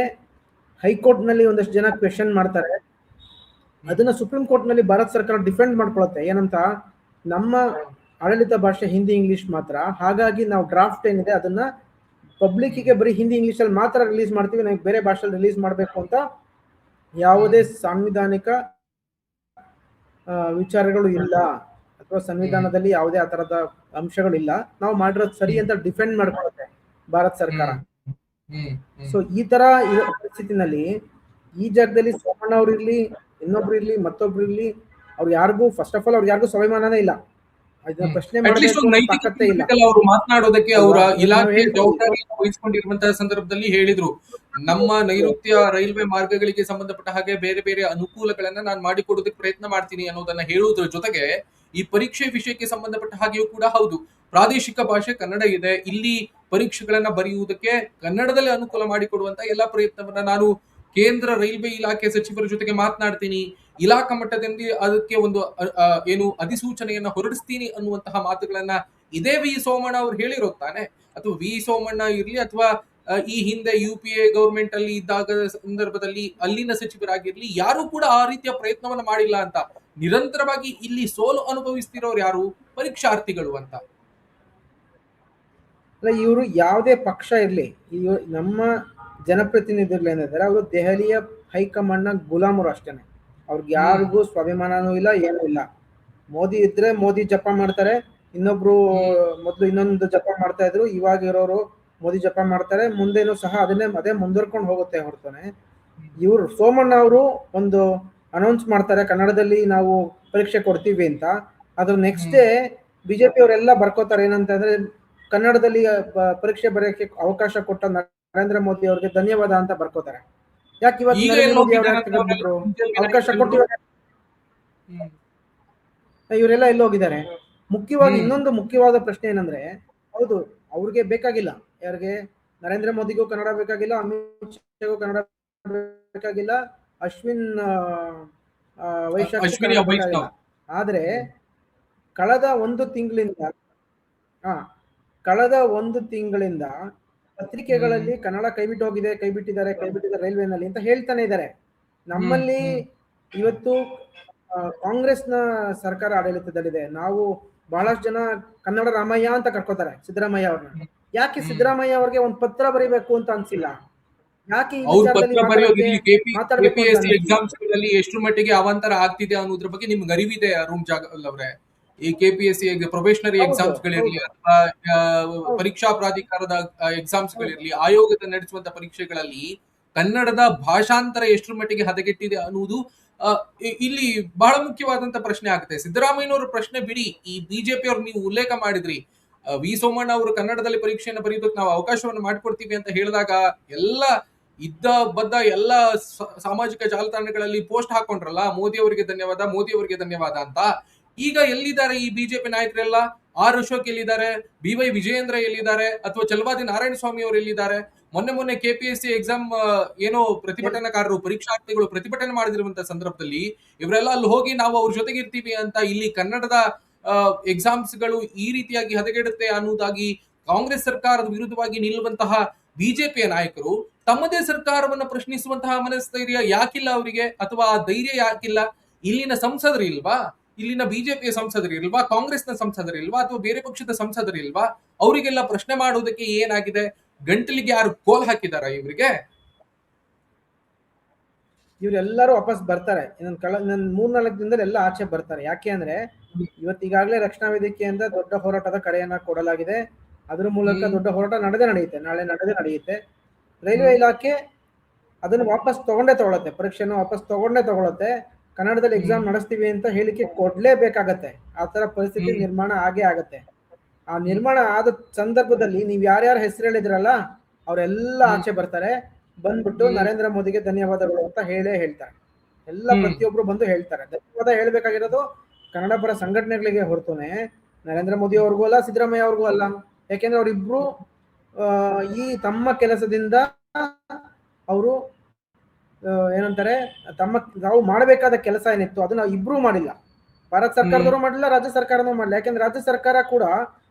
ಹೈಕೋರ್ಟ್ ನಲ್ಲಿ ಒಂದಷ್ಟು ಜನ ಕ್ವೆಶನ್ ಮಾಡ್ತಾರೆ, ಅದನ್ನ ಸುಪ್ರೀಂ ಕೋರ್ಟ್ ನಲ್ಲಿ ಭಾರತ ಸರ್ಕಾರ ಡಿಫೆಂಡ್ ಮಾಡ್ಕೊಳುತ್ತೆ. ಏನಂತ, ನಮ್ಮ ಆಡಳಿತ ಭಾಷೆ ಹಿಂದಿ ಇಂಗ್ಲಿಷ್ ಮಾತ್ರ, ಹಾಗಾಗಿ ನಾವು ಡ್ರಾಫ್ಟ್ ಏನಿದೆ ಅದನ್ನ ಪಬ್ಲಿಕ್ಗೆ ಬರೀ ಹಿಂದಿ ಇಂಗ್ಲಿಷ್ ಅಲ್ಲಿ ಮಾತ್ರ ರಿಲೀಸ್ ಮಾಡ್ತೀವಿ, ನಾವು ಬೇರೆ ಭಾಷೆಯಲ್ಲಿ ರಿಲೀಸ್ ಮಾಡಬೇಕು ಅಂತ ಯಾವುದೇ ಸಾಂವಿಧಾನಿಕ ವಿಚಾರಗಳು ಇಲ್ಲ ಅಥವಾ ಸಂವಿಧಾನದಲ್ಲಿ ಯಾವುದೇ ಆ ತರದ ಅಂಶಗಳಿಲ್ಲ, ನಾವು ಮಾಡಿರೋದು ಸರಿ ಅಂತ ಡಿಫೆಂಡ್ ಮಾಡ್ಕೊಳುತ್ತೆ ಭಾರತ ಸರ್ಕಾರ. ಸೊ ಈ ತರ ಪರಿಸ್ಥಿತಿನಲ್ಲಿ ಈ ಜಾಗದಲ್ಲಿ ಸೋಮಣ್ಣ ಅವ್ರು ಇರ್ಲಿ, ಇನ್ನೊಬ್ರು ಇರ್ಲಿ, ಮತ್ತೊಬ್ರು ಇರ್ಲಿ, ಅವ್ರು ಯಾರಿಗೂ ಫಸ್ಟ್ ಆಫ್ ಆಲ್ ಅವ್ರು ಯಾರಿಗೂ ಸ್ವಾಭಿಮಾನನೇ ಇಲ್ಲ, ಅದನ್ನ ಪ್ರಶ್ನೆ ಮಾಡಬೇಕು ಇಲ್ಲ. ಅವರು ಮಾತನಾಡೋದಕ್ಕೆ ಅವರ ಇಲಾಖೆ ಜವಾಬ್ದಾರಿಯನ್ನು ವಹಿಸಿಕೊಂಡಿರುವಂತಹ ಸಂದರ್ಭದಲ್ಲಿ ಹೇಳಿದ್ರು, ನಮ್ಮ ನೈಋತ್ಯ ರೈಲ್ವೆ ಮಾರ್ಗಗಳಿಗೆ ಸಂಬಂಧಪಟ್ಟ ಹಾಗೆ ಬೇರೆ ಬೇರೆ ಅನುಕೂಲಗಳನ್ನ ನಾನು ಮಾಡಿಕೊಡೋದಕ್ಕೆ ಪ್ರಯತ್ನ ಮಾಡ್ತೀನಿ ಅನ್ನೋದನ್ನ ಹೇಳುವುದರ ಜೊತೆಗೆ ಈ ಪರೀಕ್ಷೆ ವಿಷಯಕ್ಕೆ ಸಂಬಂಧಪಟ್ಟ ಹಾಗೆಯೂ ಕೂಡ ಹೌದು, ಪ್ರಾದೇಶಿಕ ಭಾಷೆ ಕನ್ನಡ ಇದೆ, ಇಲ್ಲಿ ಪರೀಕ್ಷೆಗಳನ್ನ ಬರೆಯುವುದಕ್ಕೆ ಕನ್ನಡದಲ್ಲಿ ಅನುಕೂಲ ಮಾಡಿಕೊಡುವಂತ ಎಲ್ಲಾ ಪ್ರಯತ್ನವನ್ನ ನಾನು ಕೇಂದ್ರ ರೈಲ್ವೆ ಇಲಾಖೆ ಸಚಿವರ ಜೊತೆಗೆ ಮಾತನಾಡ್ತೀನಿ, ಇಲಾಖಾ ಮಟ್ಟದಲ್ಲಿ ಅದಕ್ಕೆ ಒಂದು ಏನು ಅಧಿಸೂಚನೆಯನ್ನ ಹೊರಡಿಸ್ತೀನಿ ಅನ್ನುವಂತಹ ಮಾತುಗಳನ್ನ ಇದೇ ವಿ ಸೋಮಣ್ಣ ಅವ್ರು ಹೇಳಿರೋದು ತಾನೆ. ಅಥವಾ ವಿ ಸೋಮಣ್ಣ ಇರ್ಲಿ ಅಥವಾ ಈ ಹಿಂದೆ UPA ಗವರ್ಮೆಂಟ್ ಅಲ್ಲಿ ಇದ್ದಾಗ ಸಂದರ್ಭದಲ್ಲಿ ಅಲ್ಲಿನ ಸಚಿವರಾಗಿರ್ಲಿ ಯಾರು ಕೂಡ ಆ ರೀತಿಯ ಪ್ರಯತ್ನವನ್ನ ಮಾಡಿಲ್ಲ ಅಂತ. ನಿರಂತರವಾಗಿ ಇಲ್ಲಿ ಸೋಲು ಅನುಭವಿಸ್ತಿರೋರು ಯಾರು? ಪರೀಕ್ಷಾರ್ಥಿಗಳು ಅಂತ. ಇವರು ಯಾವುದೇ ಪಕ್ಷ ಇರ್ಲಿ, ನಮ್ಮ ಜನಪ್ರತಿನಿಧಿಗಳು ಏನಿದ್ದಾರೆ ಅವರು ದೆಹಲಿಯ ಹೈಕಮಾಂಡ್ ನ ಗುಲಾಮರು ಅಷ್ಟೇನೆ. ಅವ್ರಿಗೆ ಯಾರಿಗೂ ಸ್ವಾಭಿಮಾನನೂ ಇಲ್ಲ, ಏನೂ ಇಲ್ಲ. ಮೋದಿ ಇದ್ರೆ ಮೋದಿ ಜಪ ಮಾಡ್ತಾರೆ, ಇನ್ನೊಬ್ರು ಮೊದ್ಲು ಇನ್ನೊಂದು ಜಪ ಮಾಡ್ತಾ ಇದ್ರು, ಇವಾಗ ಇರೋರು ಮೋದಿ ಜಪ ಮಾಡ್ತಾರೆ, ಮುಂದೇನು ಸಹ ಅದೇ ಮುಂದುವರ್ಕೊಂಡು ಹೋಗುತ್ತೆ ಹೊರತಾನೆ. ಇವ್ರು ಸೋಮಣ್ಣ ಅವರು ಒಂದು ಅನೌನ್ಸ್ ಮಾಡ್ತಾರೆ ಕನ್ನಡದಲ್ಲಿ ನಾವು ಪರೀಕ್ಷೆ ಕೊಡ್ತೀವಿ ಅಂತ, ಅದ್ರ ನೆಕ್ಸ್ಟ್ ಡೇ ಬಿಜೆಪಿ ಅವರೆಲ್ಲ ಬರ್ಕೋತಾರೆ ಏನಂತಂದ್ರೆ ಕನ್ನಡದಲ್ಲಿ ಪರೀಕ್ಷೆ ಬರೆಯಕ್ಕೆ ಅವಕಾಶ ಕೊಟ್ಟ ನರೇಂದ್ರ ಮೋದಿ ಅವರಿಗೆ ಧನ್ಯವಾದ ಅಂತ ಬರ್ಕೋತಾರೆ. ಯಾಕೆ ಇವತ್ತು ನರೇಂದ್ರ ಮೋದಿ ಅವರು ಅವಕಾಶ ಕೊಟ್ಟಿದ್ದಾರೆ, ಇವರೆಲ್ಲ ಎಲ್ಲೋಗಿದ್ದಾರೆ? ಮುಖ್ಯವಾಗಿ ಇನ್ನೊಂದು ಮುಖ್ಯವಾದ ಪ್ರಶ್ನೆ ಏನಂದ್ರೆ, ಹೌದು ಅವ್ರಿಗೆ ಬೇಕಾಗಿಲ್ಲ, ಯಾರಿಗೆ ನರೇಂದ್ರ ಮೋದಿಗೂ ಕನ್ನಡ ಬೇಕಾಗಿಲ್ಲ, ಅಮಿತ್ ಶಾಗೂ ಕನ್ನಡ ಬೇಕಾಗಿಲ್ಲ, ಅಶ್ವಿನ್ ವೈಶಾಖ್ ಬೇಕಾಗಿಲ್ಲ. ಆದ್ರೆ ಕಳೆದ ಒಂದು ತಿಂಗಳಿಂದ ಪತ್ರಿಕೆಗಳಲ್ಲಿ ಕನ್ನಡ ಕೈಬಿಟ್ಟಿದ್ದಾರೆ ರೈಲ್ವೆನಲ್ಲಿ ಅಂತ ಹೇಳ್ತಾನೆ ಇದ್ದಾರೆ. ನಮ್ಮಲ್ಲಿ ಇವತ್ತು ಕಾಂಗ್ರೆಸ್ನ ಸರ್ಕಾರ ಆಡಳಿತದಲ್ಲಿದೆ, ನಾವು ಬಹಳಷ್ಟು ಜನ ಕನ್ನಡ ರಾಮಯ್ಯ ಅಂತ ಕರ್ಕೋತಾರೆ ಸಿದ್ದರಾಮಯ್ಯ ಅವ್ರನ್ನ. ಯಾಕೆ ಸಿದ್ದರಾಮಯ್ಯ ಅವ್ರಿಗೆ ಒಂದು ಪತ್ರ ಬರೀಬೇಕು ಅಂತ ಅನ್ಸಿಲ್ಲ? ಯಾಕೆ ಎಕ್ಸಾಮ್ಸ್ಗಳಲ್ಲಿ ಎಷ್ಟು ಮಟ್ಟಿಗೆ ಅವಾಂತರ ಆಗ್ತಿದೆ ಅನ್ನೋದ್ರ ಬಗ್ಗೆ ನಿಮ್ಗೆ ಅರಿವಿದೆ ಅರುಣ್ ಜಾಗಲ್ ಅವರೇ? ಈ KPSC ಪ್ರೊಬೇಷನರಿ ಎಕ್ಸಾಮ್ಸ್ ಗಳಿರ್ಲಿ ಅಥವಾ ಪರೀಕ್ಷಾ ಪ್ರಾಧಿಕಾರದ ಎಕ್ಸಾಮ್ಸ್ ಗಳಿರ್ಲಿ, ಆಯೋಗದ ನಡೆಸುವಂತ ಪರೀಕ್ಷೆಗಳಲ್ಲಿ ಕನ್ನಡದ ಭಾಷಾಂತರ ಎಷ್ಟರ ಮಟ್ಟಿಗೆ ಹದಗೆಟ್ಟಿದೆ ಅನ್ನುವುದು ಇಲ್ಲಿ ಬಹಳ ಮುಖ್ಯವಾದಂತ ಪ್ರಶ್ನೆ ಆಗುತ್ತೆ. ಸಿದ್ದರಾಮಯ್ಯನವರ ಪ್ರಶ್ನೆ ಬಿಡಿ, ಈ ಬಿಜೆಪಿ ಅವ್ರು ನೀವು ಉಲ್ಲೇಖ ಮಾಡಿದ್ರಿ, ವಿ ಸೋಮಣ್ಣ ಅವರು ಕನ್ನಡದಲ್ಲಿ ಪರೀಕ್ಷೆಯನ್ನು ಬರೆಯೋದಕ್ಕೆ ನಾವು ಅವಕಾಶವನ್ನು ಮಾಡಿಕೊಡ್ತೀವಿ ಅಂತ ಹೇಳಿದಾಗ ಎಲ್ಲ ಇದ್ದ ಬದ್ದ ಎಲ್ಲ ಸಾಮಾಜಿಕ ಜಾಲತಾಣಗಳಲ್ಲಿ ಪೋಸ್ಟ್ ಹಾಕೊಂಡ್ರಲ್ಲ, ಮೋದಿ ಅವರಿಗೆ ಧನ್ಯವಾದ ಅಂತ. ಈಗ ಎಲ್ಲಿದ್ದಾರೆ ಈ ಬಿಜೆಪಿ ನಾಯಕರೆಲ್ಲ? ಆರ್ ಅಶೋಕ್ ಎಲ್ಲಿದ್ದಾರೆ? BY ವಿಜಯೇಂದ್ರ ಎಲ್ಲಿದ್ದಾರೆ? ಅಥವಾ ಚಲವಾದಿ ನಾರಾಯಣ ಸ್ವಾಮಿ ಅವರು ಎಲ್ಲಿದ್ದಾರೆ? ಮೊನ್ನೆ KPSC ಎಕ್ಸಾಮ್ ಏನೋ ಪ್ರತಿಭಟನಾಕಾರರು ಪರೀಕ್ಷಾರ್ಥಿಗಳು ಪ್ರತಿಭಟನೆ ಮಾಡಿದಿರುವಂತಹ ಸಂದರ್ಭದಲ್ಲಿ ಇವರೆಲ್ಲ ಅಲ್ಲಿ ಹೋಗಿ ನಾವು ಅವ್ರ ಜೊತೆಗೆ ಇರ್ತೀವಿ ಅಂತ ಇಲ್ಲಿ ಕನ್ನಡದ ಎಕ್ಸಾಮ್ಸ್ ಗಳು ಈ ರೀತಿಯಾಗಿ ಹದಗೆಡುತ್ತೆ ಅನ್ನುವುದಾಗಿ ಕಾಂಗ್ರೆಸ್ ಸರ್ಕಾರದ ವಿರುದ್ಧವಾಗಿ ನಿಲ್ಲುವಂತಹ ಬಿಜೆಪಿಯ ನಾಯಕರು ತಮ್ಮದೇ ಸರ್ಕಾರವನ್ನ ಪ್ರಶ್ನಿಸುವಂತಹ ಮನಸ್ಥೈರ್ಯ ಯಾಕಿಲ್ಲ ಅವರಿಗೆ, ಅಥವಾ ಆ ಧೈರ್ಯ ಯಾಕಿಲ್ಲ? ಇಲ್ಲಿನ ಸಂಸದರು ಇಲ್ವಾ? ಇಲ್ಲಿನ ಬಿಜೆಪಿಯ ಸಂಸದರು ಇಲ್ವಾ? ಕಾಂಗ್ರೆಸ್ನ ಸಂಸದರು ಇಲ್ವಾ? ಅಥವಾ ಬೇರೆ ಪಕ್ಷದ ಸಂಸದರು ಇಲ್ವಾ? ಅವರಿಗೆಲ್ಲ ಪ್ರಶ್ನೆ ಮಾಡುವುದಕ್ಕೆ ಏನಾಗಿದೆ? ಗಂಟಲಿಗೆ ಯಾರು ಕೋಲ್ ಹಾಕಿದಾರ ಇವರಿಗೆ? ಇವರೆಲ್ಲರೂ ವಾಪಸ್ ಬರ್ತಾರೆ. ಇನ್ನೊಂದು 3-4 ದಿನದಲ್ಲಿ ಎಲ್ಲ ಆಚೆ ಬರ್ತಾರೆ. ಯಾಕೆ ಅಂದ್ರೆ ಇವತ್ತಿಗಾಗಲೇ ರಕ್ಷಣಾ ವೇದಿಕೆಯಿಂದ ದೊಡ್ಡ ಹೋರಾಟದ ಕರೆಯನ್ನ ಕೊಡಲಾಗಿದೆ. ಅದ್ರ ಮೂಲಕ ದೊಡ್ಡ ಹೋರಾಟ ನಡೆಯುತ್ತೆ, ನಾಳೆ ನಡೆಯುತ್ತೆ. ರೈಲ್ವೆ ಇಲಾಖೆ ಅದನ್ನು ವಾಪಸ್ ತಗೊಳುತ್ತೆ, ಪರೀಕ್ಷೆಯನ್ನು ವಾಪಸ್ ತಗೊಳುತ್ತೆ. ಕನ್ನಡದಲ್ಲಿ ಎಕ್ಸಾಮ್ ನಡೆಸ್ತೀವಿ ಅಂತ ಹೇಳಿಕೆ ಕೊಡ್ಲೇಬೇಕಾಗತ್ತೆ. ಆ ತರ ಪರಿಸ್ಥಿತಿ ನಿರ್ಮಾಣ ಆಗತ್ತೆ. ಆ ನಿರ್ಮಾಣ ಆದ ಸಂದರ್ಭದಲ್ಲಿ ನೀವ್ ಯಾರ್ಯಾರ ಹೆಸರು ಹೇಳಿದ್ರಲ್ಲ ಅವರೆಲ್ಲ ಆಚೆ ಬರ್ತಾರೆ. ಬಂದ್ಬಿಟ್ಟು ನರೇಂದ್ರ ಮೋದಿಗೆ ಧನ್ಯವಾದಗಳು ಅಂತ ಹೇಳ್ತಾರೆ. ಎಲ್ಲ ಪ್ರತಿಯೊಬ್ರು ಬಂದು ಹೇಳ್ತಾರೆ. ಧನ್ಯವಾದ ಹೇಳ್ಬೇಕಾಗಿರೋದು ಕನ್ನಡ ಪರ ಸಂಘಟನೆಗಳಿಗೆ ಹೊರತುನೆ ನರೇಂದ್ರ ಮೋದಿ ಅವ್ರಿಗೂ ಅಲ್ಲ, ಸಿದ್ದರಾಮಯ್ಯ ಅವ್ರಿಗೂ ಅಲ್ಲ. ಯಾಕೆಂದ್ರೆ ಅವರಿಬ್ರು ಈ ತಮ್ಮ ಕೆಲಸದಿಂದ ಅವರು ಏನಂತಾರೆ, ತಾವು ಮಾಡಬೇಕಾದ ಕೆಲಸ ಏನಿತ್ತು ಅದನ್ನ ಇಬ್ರು ಮಾಡಿಲ್ಲ. ಭಾರತ ಸರ್ಕಾರದವರು ಮಾಡಿಲ್ಲ, ರಾಜ್ಯ ಸರ್ಕಾರನೂ ಮಾಡಿಲ್ಲ. ಯಾಕೆಂದ್ರೆ ರಾಜ್ಯ ಸರ್ಕಾರ ಕೂಡ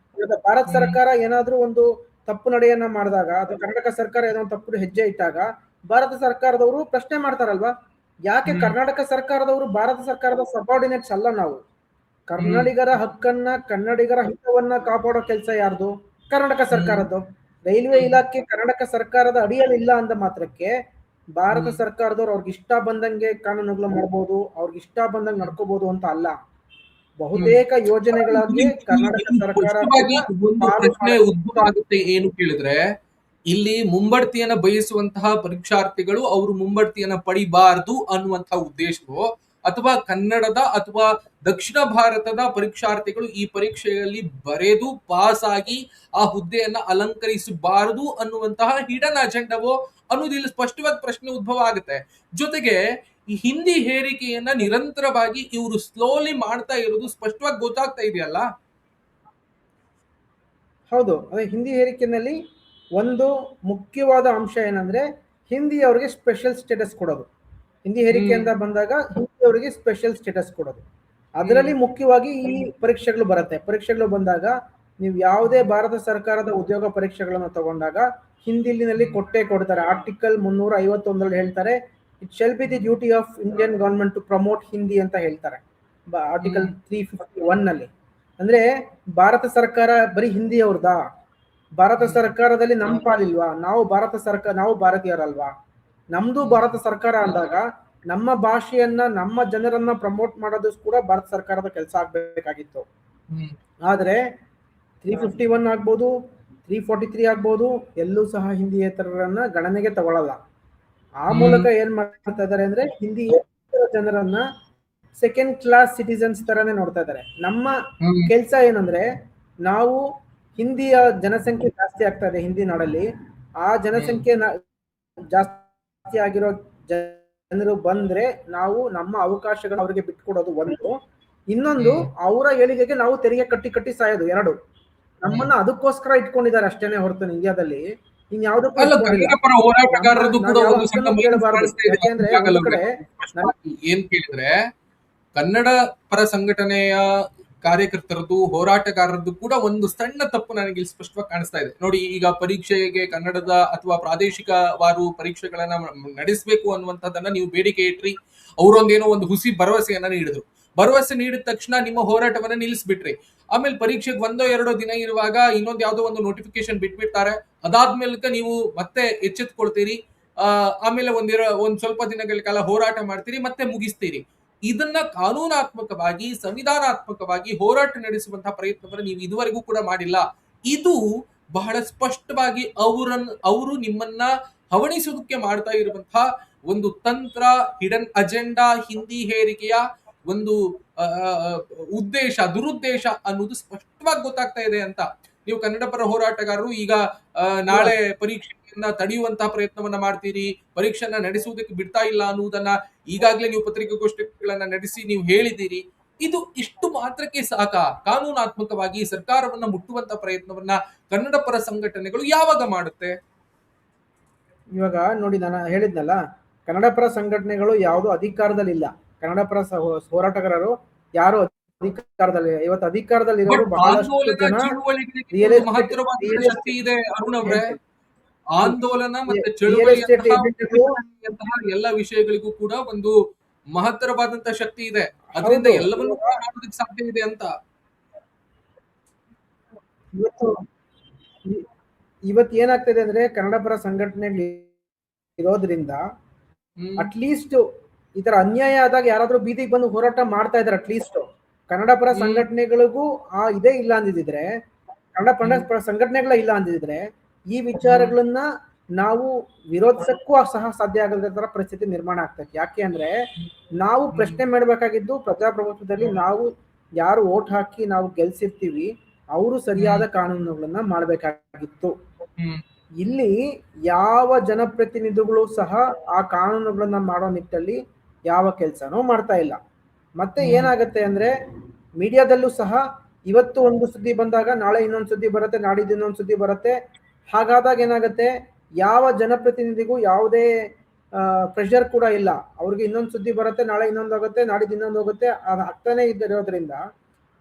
ಭಾರತ ಸರ್ಕಾರ ಏನಾದ್ರೂ ಒಂದು ತಪ್ಪು ನಡೆಯನ್ನ ಮಾಡಿದಾಗ ಅಥವಾ ಕರ್ನಾಟಕ ಸರ್ಕಾರ ಏನೋ ತಪ್ಪು ಹೆಜ್ಜೆ ಇಟ್ಟಾಗ ಭಾರತ ಸರ್ಕಾರದವರು ಪ್ರಶ್ನೆ ಮಾಡ್ತಾರಲ್ವಾ? ಯಾಕೆ ಕರ್ನಾಟಕ ಸರ್ಕಾರದವರು ಭಾರತ ಸರ್ಕಾರದ ಸಬಾರ್ಡಿನೇಟ್ಸ್ ಅಲ್ಲ ನಾವು? ಕನ್ನಡಿಗರ ಹಕ್ಕನ್ನ, ಕನ್ನಡಿಗರ ಹಿತವನ್ನ ಕಾಪಾಡೋ ಕೆಲಸ ಯಾರ್ದು? ಕರ್ನಾಟಕ ಸರ್ಕಾರದ್ದು. ರೈಲ್ವೆ ಇಲಾಖೆ ಕರ್ನಾಟಕ ಸರ್ಕಾರದ ಅಡಿಯಲ್ಲಿ ಇಲ್ಲ ಅಂದ ಮಾತ್ರಕ್ಕೆ ಭಾರತ ಸರ್ಕಾರದವ್ರು ಅವ್ರಿಗೆ ಇಷ್ಟ ಬಂದಂಗೆ ಕಾನೂನುಗಳು ಮಾಡ್ಬೋದು, ಅವ್ರಿಗೆ ಇಷ್ಟ ಬಂದಂಗೆ ನಡ್ಕೋಬಹುದು ಅಂತ ಅಲ್ಲ. ಬಹುತೇಕ ಯೋಜನೆಗಳಾಗಿ ಕರ್ನಾಟಕ ಸರ್ಕಾರ ಪ್ರಶ್ನೆ ಉದ್ಭವ ಆಗುತ್ತೆ. ಏನು ಕೇಳಿದ್ರೆ, ಇಲ್ಲಿ ಮುಂಬಡ್ತಿಯನ್ನ ಬಯಸುವಂತಹ ಪರೀಕ್ಷಾರ್ಥಿಗಳು ಅವರು ಮುಂಬಡ್ತಿಯನ್ನ ಪಡಿಬಾರದು ಅನ್ನುವಂತಹ ಉದ್ದೇಶವೋ, ಅಥವಾ ಕನ್ನಡದ ಅಥವಾ ದಕ್ಷಿಣ ಭಾರತದ ಪರೀಕ್ಷಾರ್ಥಿಗಳು ಈ ಪರೀಕ್ಷೆಯಲ್ಲಿ ಬರೆದು ಪಾಸ್ ಆಗಿ ಆ ಹುದ್ದೆಯನ್ನ ಅಲಂಕರಿಸಬಾರದು ಅನ್ನುವಂತಹ ಹಿಡನ್ ಅಜೆಂಡವೋ ಅನ್ನೋದು ಇಲ್ಲಿ ಸ್ಪಷ್ಟವಾದ ಪ್ರಶ್ನೆ ಉದ್ಭವ ಆಗುತ್ತೆ. ಜೊತೆಗೆ ಈ ಹಿಂದಿ ಹೇರಿಕೆಯನ್ನ ನಿರಂತರವಾಗಿ ಇವರು ಸ್ಲೋಲಿ ಮಾಡ್ತಾ ಇರೋದು ಸ್ಪಷ್ಟವಾಗಿ ಗೊತ್ತಾಗ್ತಾ ಇದೆಯಲ್ಲ. ಹೌದು, ಅದೇ ಹಿಂದಿ ಹೇರಿಕೆಯಲ್ಲಿ ಒಂದು ಮುಖ್ಯವಾದ ಅಂಶ ಏನಂದ್ರೆ ಹಿಂದಿ ಅವರಿಗೆ ಸ್ಪೆಷಲ್ ಸ್ಟೇಟಸ್ ಕೊಡೋದು. ಹಿಂದಿ ಹೇರಿಕೆಯಿಂದ ಬಂದಾಗ ಹಿಂದಿ ಅವರಿಗೆ ಸ್ಪೆಷಲ್ ಸ್ಟೇಟಸ್ ಕೊಡೋದು. ಅದರಲ್ಲಿ ಮುಖ್ಯವಾಗಿ ಈ ಪರೀಕ್ಷೆಗಳು ಬರುತ್ತೆ. ಪರೀಕ್ಷೆಗಳು ಬಂದಾಗ ನೀವು ಯಾವುದೇ ಭಾರತ ಸರ್ಕಾರದ ಉದ್ಯೋಗ ಪರೀಕ್ಷೆಗಳನ್ನು ತಗೊಂಡಾಗ ಹಿಂದಿಲಿನಲ್ಲಿ ಕೊಡ್ತಾರೆ. ಆರ್ಟಿಕಲ್ 351 ಹೇಳ್ತಾರೆ, it shall be the duty of Indian government to promote Hindi ಅಂತ ಹೇಳ್ತಾರೆ. ಆರ್ಟಿಕಲ್ 351 ನಲ್ಲಿ. ಅಂದ್ರೆ ಭಾರತ ಸರ್ಕಾರ ಬರೀ ಹಿಂದಿ ಅವ್ರದಾ? ಭಾರತ ಸರ್ಕಾರದಲ್ಲಿ ನಮ್ ಪಾಲಿಲ್ವಾ? ನಾವು ಭಾರತೀಯರಲ್ವಾ? ನಮ್ದು ಭಾರತ ಸರ್ಕಾರ ಅಂದಾಗ ನಮ್ಮ ಭಾಷೆಯನ್ನ, ನಮ್ಮ ಜನರನ್ನ ಪ್ರಮೋಟ್ ಮಾಡೋದು ಕೂಡ ಭಾರತ ಸರ್ಕಾರದ ಕೆಲಸ ಆಗ್ಬೇಕಾಗಿತ್ತು. ಆದ್ರೆ 351 ಆಗ್ಬೋದು, 343 ಆಗ್ಬೋದು, ಎಲ್ಲೂ ಸಹ ಹಿಂದಿಯೇತರರನ್ನ ಗಣನೆಗೆ ತಗೊಳ್ಳಲ್ಲ. ಆ ಮೂಲಕ ಏನ್ ಮಾಡ್ತಾ ಇದಾರೆ ಅಂದ್ರೆ ಹಿಂದಿಯೇತರ ಜನರನ್ನ ಸೆಕೆಂಡ್ ಕ್ಲಾಸ್ ಸಿಟಿಸನ್ಸ್ ತರಾನೇ ನೋಡ್ತಾ ಇದಾರೆ. ನಮ್ಮ ಕೆಲ್ಸ ಏನಂದ್ರೆ, ನಾವು ಹಿಂದಿಯ ಜನಸಂಖ್ಯೆ ಜಾಸ್ತಿ ಆಗ್ತಾ ಇದೆ ಹಿಂದಿ ನಾಡಲ್ಲಿ. ಆ ಜನಸಂಖ್ಯೆ ಜಾಸ್ತಿ ಆಗಿರೋ ಜನರು ಬಂದ್ರೆ ನಾವು ನಮ್ಮ ಅವಕಾಶಗಳು ಅವರಿಗೆ ಬಿಟ್ಕೊಡೋದು ಒಂದು. ಇನ್ನೊಂದು, ಅವರ ಏಳಿಗೆಗೆ ನಾವು ತೆರಿಗೆ ಕಟ್ಟಿ ಸಾಯೋದು ಎರಡು. ನಮ್ಮನ್ನ ಅದಕ್ಕೋಸ್ಕರ ಇಟ್ಕೊಂಡಿದ್ದಾರೆ ಅಷ್ಟೇನೆ ಹೊರತು ಇಂಡಿಯಾದಲ್ಲಿ ಇನ್ಯಾವುದಕ್ಕೂ ಏನ್ ಕೇಳಿದ್ರೆ, ಕನ್ನಡ ಪರ ಸಂಘಟನೆಯ ಕಾರ್ಯಕರ್ತರದ್ದು, ಹೋರಾಟಗಾರರದ್ದು ಕೂಡ ಒಂದು ಸಣ್ಣ ತಪ್ಪು ನನಗೆ ಇಲ್ಲಿ ಸ್ಪಷ್ಟವಾಗಿ ಕಾಣಿಸ್ತಾ ಇದೆ. ನೋಡಿ, ಈಗ ಪರೀಕ್ಷೆಗೆ ಕನ್ನಡದ ಅಥವಾ ಪ್ರಾದೇಶಿಕವಾರು ಪರೀಕ್ಷೆಗಳನ್ನ ನಡೆಸಬೇಕು ಅನ್ನುವಂಥದ್ದನ್ನ ನೀವು ಬೇಡಿಕೆ ಇಟ್ರಿ. ಅವರೊಂದೇನೋ ಒಂದು ಹುಸಿ ಭರವಸೆಯನ್ನ ನೀಡಿದ್ರು. ಭರವಸೆ ನೀಡಿದ ತಕ್ಷಣ ನಿಮ್ಮ ಹೋರಾಟವನ್ನ ನಿಲ್ಲಿಸ್ಬಿಟ್ರಿ. ಆಮೇಲೆ ಪರೀಕ್ಷೆಗೆ 1-2 ದಿನ ಇರುವಾಗ ಇನ್ನೊಂದು ಯಾವುದೋ ಒಂದು ನೋಟಿಫಿಕೇಶನ್ ಬಿಟ್ಬಿಡ್ತಾರೆ. ಅದಾದ್ಮೇಲೆ ನೀವು ಮತ್ತೆ ಎಚ್ಚೆತ್ಕೊಳ್ತೀರಿ. ಆಮೇಲೆ ಒಂದ್ ಸ್ವಲ್ಪ ದಿನಗಳ ಕಾಲ ಹೋರಾಟ ಮಾಡ್ತೀರಿ, ಮತ್ತೆ ಮುಗಿಸ್ತೀರಿ. ಇದನ್ನ ಕಾನೂನಾತ್ಮಕವಾಗಿ, ಸಂವಿಧಾನಾತ್ಮಕವಾಗಿ ಹೋರಾಟ ನಡೆಸುವಂತಹ ಪ್ರಯತ್ನವನ್ನು ನೀವು ಇದುವರೆಗೂ ಕೂಡ ಮಾಡಿಲ್ಲ. ಇದು ಬಹಳ ಸ್ಪಷ್ಟವಾಗಿ ಅವರು ನಿಮ್ಮನ್ನ ಹವಣಿಸೋದಕ್ಕೆ ಮಾಡ್ತಾ ಇರುವಂತಹ ಒಂದು ತಂತ್ರ, ಹಿಡನ್ ಅಜೆಂಡಾ, ಹಿಂದಿ ಹೇರಿಕೆಯ ಒಂದು ಉದ್ದೇಶ, ದುರುದ್ದೇಶ ಅನ್ನೋದು ಸ್ಪಷ್ಟವಾಗಿ ಗೊತ್ತಾಗ್ತಾ ಇದೆ ಅಂತ. ನೀವು ಕನ್ನಡ ಪರ ಹೋರಾಟಗಾರರು ಈಗ ನಾಳೆ ಪರೀಕ್ಷೆಯನ್ನ ತಡೆಯುವಂತಹ ಪ್ರಯತ್ನವನ್ನ ಮಾಡ್ತೀರಿ, ಪರೀಕ್ಷೆಯನ್ನ ನಡೆಸುವುದಕ್ಕೆ ಬಿಡ್ತಾ ಇಲ್ಲ ಅನ್ನುವುದನ್ನ ಈಗಾಗಲೇ ನೀವು ಪತ್ರಿಕಾಗೋಷ್ಠಿಗಳನ್ನ ನಡೆಸಿ ನೀವು ಹೇಳಿದ್ದೀರಿ. ಇದು ಇಷ್ಟು ಮಾತ್ರಕ್ಕೆ ಸಾಕ? ಕಾನೂನಾತ್ಮಕವಾಗಿ ಸರ್ಕಾರವನ್ನ ಮುಟ್ಟುವಂತ ಪ್ರಯತ್ನವನ್ನ ಕನ್ನಡ ಪರ ಸಂಘಟನೆಗಳು ಯಾವಾಗ ಮಾಡುತ್ತೆ? ಇವಾಗ ನೋಡಿ, ನಾನು ಹೇಳಿದ್ನಲ್ಲ, ಕನ್ನಡ ಪರ ಸಂಘಟನೆಗಳು ಯಾವುದು ಅಧಿಕಾರದಲ್ಲಿ ಇಲ್ಲ. ಕನ್ನಡ ಪರ ಹೋರಾಟಗಾರರು ಯಾರು ಅಧಿಕಾರದಲ್ಲಿ, ಇವತ್ತು ಅಧಿಕಾರದಲ್ಲಿ ಇರೋರು ಬಹಳಷ್ಟು ಜನ. ಆಂದೋಲನ ಮತ್ತೆ ರಿಯಲ್ ಎಸ್ಟೇಟ್ ಏಜೆಂಟ್ಗಳು ಚಳುವಳಿಯಂತಹ ಎಲ್ಲ ವಿಷಯಗಳಿಗೂ ಕೂಡ ಒಂದು ಮಹತ್ತರವಾದಂತಹ ಶಕ್ತಿ ಇದೆ. ಅದರಿಂದ ಹೌದು. ಎಲ್ಲವನ್ನೂ ಕೂಡ ಮಾಡೋದಕ್ಕೆ ಸಾಧ್ಯ ಇದೆ ಅಂತ. ಇವತ್ತು ಇವತ್ತು ಏನಾಗ್ತಿದೆ ಅಂದ್ರೆ ಕನ್ನಡ ಪರ ಸಂಘಟನೆಗಳು ಇರೋದ್ರಿಂದ ಹ್ಮ್ ಅಟ್ಲೀಸ್ಟ್ ಈ ತರ ಅನ್ಯಾಯ ಆದಾಗ ಯಾರಾದ್ರೂ ಬೀದಿಗೆ ಬಂದು ಹೋರಾಟ ಮಾಡ್ತಾ ಇದಾರೆ. ಅಟ್ಲೀಸ್ಟ್ ಕನ್ನಡ ಪರ ಸಂಘಟನೆಗಳಿಗೂ ಇದೇ ಇಲ್ಲ ಅಂದಿದ್ರೆ, ಕನ್ನಡ ಪರ ಸಂಘಟನೆಗಳ ಇಲ್ಲ ಅಂದಿದ್ರೆ ಈ ವಿಚಾರಗಳನ್ನ ನಾವು ವಿರೋಧಿಸಕ್ಕೂ ಸಹ ಸಾಧ್ಯ ಆಗದ ತರ ಪರಿಸ್ಥಿತಿ ನಿರ್ಮಾಣ ಆಗ್ತದೆ. ಯಾಕೆ ಅಂದ್ರೆ ನಾವು ಪ್ರಶ್ನೆ ಮಾಡಬೇಕಾಗಿದ್ದು ಪ್ರಜಾಪ್ರಭುತ್ವದಲ್ಲಿ ನಾವು ಯಾರು ಓಟ್ ಹಾಕಿ ನಾವು ಗೆಲ್ಸಿರ್ತೀವಿ ಅವರು ಸರಿಯಾದ ಕಾನೂನುಗಳನ್ನ ಮಾಡಬೇಕಾಗಿತ್ತು. ಇಲ್ಲಿ ಯಾವ ಜನಪ್ರತಿನಿಧಿಗಳು ಸಹ ಆ ಕಾನೂನುಗಳನ್ನ ಮಾಡೋ ನಿಟ್ಟಲ್ಲಿ ಯಾವ ಕೆಲಸನೂ ಮಾಡ್ತಾ ಇಲ್ಲ. ಮತ್ತೆ ಏನಾಗುತ್ತೆ ಅಂದ್ರೆ ಮೀಡಿಯಾದಲ್ಲೂ ಸಹ ಇವತ್ತು ಒಂದು ಸುದ್ದಿ ಬಂದಾಗ ನಾಳೆ ಇನ್ನೊಂದು ಸುದ್ದಿ ಬರುತ್ತೆ, ನಾಡಿದ್ದು ಇನ್ನೊಂದು ಸುದ್ದಿ ಬರುತ್ತೆ. ಹಾಗಾದಾಗ ಏನಾಗುತ್ತೆ, ಯಾವ ಜನಪ್ರತಿನಿಧಿಗೂ ಯಾವುದೇ ಪ್ರೆಷರ್ ಕೂಡ ಇಲ್ಲ. ಅವ್ರಿಗೆ ಇನ್ನೊಂದು ಸುದ್ದಿ ಬರುತ್ತೆ, ನಾಳೆ ಇನ್ನೊಂದು ಹೋಗುತ್ತೆ, ನಾಡಿದ್ದು ಇನ್ನೊಂದು ಹೋಗುತ್ತೆ. ಅದು ಆಗ್ತಾನೆ ಇರೋದ್ರಿಂದ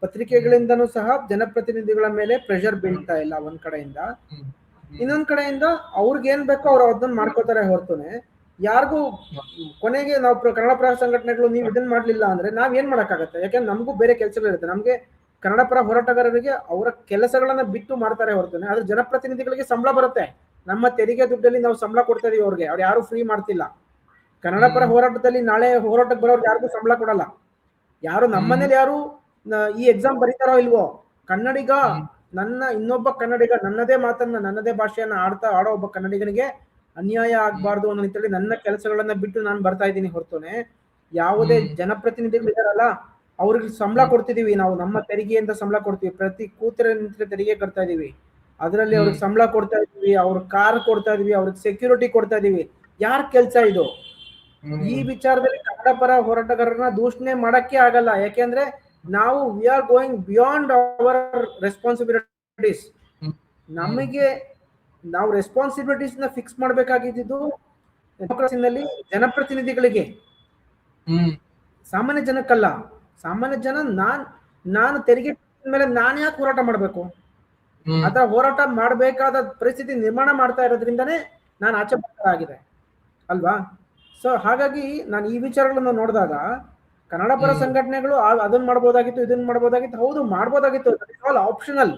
ಪತ್ರಿಕೆಗಳಿಂದನೂ ಸಹ ಜನಪ್ರತಿನಿಧಿಗಳ ಮೇಲೆ ಪ್ರೆಷರ್ ಬೀಳ್ತಾ ಇಲ್ಲ ಒಂದ್ ಕಡೆಯಿಂದ. ಇನ್ನೊಂದ್ ಕಡೆಯಿಂದ ಅವ್ರಿಗೆ ಏನ್ ಬೇಕೋ ಅವ್ರು ಅದನ್ನ ಮಾಡ್ಕೋತಾರೆ ಹೊರತುನೆ ಯಾರಿಗೂ ಕೊನೆಗೆ ನಾವು ಕನ್ನಡ ಪರ ಸಂಘಟನೆಗಳು ನೀವು ಇದನ್ನ ಮಾಡ್ಲಿಲ್ಲ ಅಂದ್ರೆ ನಾವ್ ಏನ್ ಮಾಡಕ್ಕಾಗತ್ತೆ? ಯಾಕಂದ್ರೆ ನಮಗೂ ಬೇರೆ ಕೆಲಸಗಳಿರುತ್ತೆ. ನಮ್ಗೆ ಕನ್ನಡ ಪರ ಹೋರಾಟಗಾರರಿಗೆ ಅವರ ಕೆಲಸಗಳನ್ನ ಬಿಟ್ಟು ಮಾಡ್ತಾರೆ ಹೊರತುನೆ ಆದ್ರೆ ಜನಪ್ರತಿನಿಧಿಗಳಿಗೆ ಸಂಬಳ ಬರುತ್ತೆ. ನಮ್ಮ ತೆರಿಗೆ ದುಡ್ಡಲ್ಲಿ ನಾವು ಸಂಬಳ ಕೊಡ್ತಾ ಇದೀವಿ ಅವ್ರಿಗೆ. ಅವ್ರು ಯಾರು ಫ್ರೀ ಮಾಡ್ತಿಲ್ಲ. ಕನ್ನಡ ಪರ ಹೋರಾಟದಲ್ಲಿ ನಾಳೆ ಹೋರಾಟಕ್ಕೆ ಬರೋರ್ಗೆ ಯಾರಿಗೂ ಸಂಬಳ ಕೊಡಲ್ಲ. ಯಾರು ನಮ್ಮನೇಲಿ ಯಾರು ಈ ಎಕ್ಸಾಮ್ ಬರೀತಾರೋ ಇಲ್ವೋ, ಕನ್ನಡಿಗ ಇನ್ನೊಬ್ಬ ಕನ್ನಡಿಗ ನನ್ನದೇ ಮಾತನ್ನ ನನ್ನದೇ ಭಾಷೆಯನ್ನ ಆಡೋ ಒಬ್ಬ ಕನ್ನಡಿಗನಿಗೆ ಅನ್ಯಾಯ ಆಗ್ಬಾರ್ದು ಅನ್ನೋ ನಿಟ್ಟಿನಲ್ಲಿ ನನ್ನ ಕೆಲಸಗಳನ್ನ ಬಿಟ್ಟು ನಾನು ಬರ್ತಾ ಇದ್ದೀನಿ ಹೊರತುನೆ ಯಾವುದೇ ಜನಪ್ರತಿನಿಧಿಗಳು ಇದಾರಲ್ಲ ಅವ್ರಿಗೆ ಸಂಬಳ ಕೊಡ್ತಿದೀವಿ. ನಾವು ನಮ್ಮ ತೆರಿಗೆಯಿಂದ ಸಂಬಳ ಕೊಡ್ತೀವಿ. ಪ್ರತಿ ಕೂತರ ತೆರಿಗೆ ಕಟ್ತಾ ಇದೀವಿ. ಅದರಲ್ಲಿ ಅವ್ರಿಗೆ ಸಂಬಳ ಕೊಡ್ತಾ ಇದೀವಿ, ಅವ್ರ ಕಾರ್ ಕೊಡ್ತಾ ಇದೀವಿ, ಅವ್ರಿಗೆ ಸೆಕ್ಯೂರಿಟಿ ಕೊಡ್ತಾ ಇದೀವಿ. ಯಾರ ಕೆಲ್ಸ ಇದು? ಈ ವಿಚಾರದಲ್ಲಿ ಕನ್ನಡ ಪರ ಹೋರಾಟಗಾರರನ್ನ ದೂಷಣೆ ಮಾಡಕ್ಕೆ ಆಗಲ್ಲ. ಯಾಕೆಂದ್ರೆ ನಾವು we are going beyond our responsibilities. ನಮಗೆ ನಾವು ರೆಸ್ಪಾನ್ಸಿಬಿಲಿಟೀಸ್ ನ ಫಿಕ್ಸ್ ಮಾಡಬೇಕಾಗಿದ್ದು ಡೆಮೋಕ್ರಸಿನಲ್ಲಿ ಜನಪ್ರತಿನಿಧಿಗಳಿಗೆ, ಸಾಮಾನ್ಯ ಜನಕ್ಕಲ್ಲ. ಸಾಮಾನ್ಯ ಜನ ನಾನು ತೆರಿಗೆ ಮೇಲೆ ನಾನು ಯಾಕೆ ಹೋರಾಟ ಮಾಡಬೇಕು? ಆತರ ಹೋರಾಟ ಮಾಡಬೇಕಾದ ಪರಿಸ್ಥಿತಿ ನಿರ್ಮಾಣ ಮಾಡ್ತಾ ಇರೋದ್ರಿಂದನೇ ನಾನು ಆಚೆ ಬರಬೇಕಾಗಿದೆ ಅಲ್ವಾ? ಸೊ ಹಾಗಾಗಿ ನಾನು ಈ ವಿಚಾರಗಳನ್ನ ನೋಡಿದಾಗ ಕನ್ನಡ ಪರ ಸಂಘಟನೆಗಳು ಅದನ್ನ ಮಾಡ್ಬೋದಾಗಿತ್ತು, ಇದನ್ನ ಮಾಡ್ಬೋದಾಗಿತ್ತು. ಹೌದು, ಮಾಡ್ಬೋದಾಗಿತ್ತು. ಆಲ್ ಆಪ್ಷನಲ್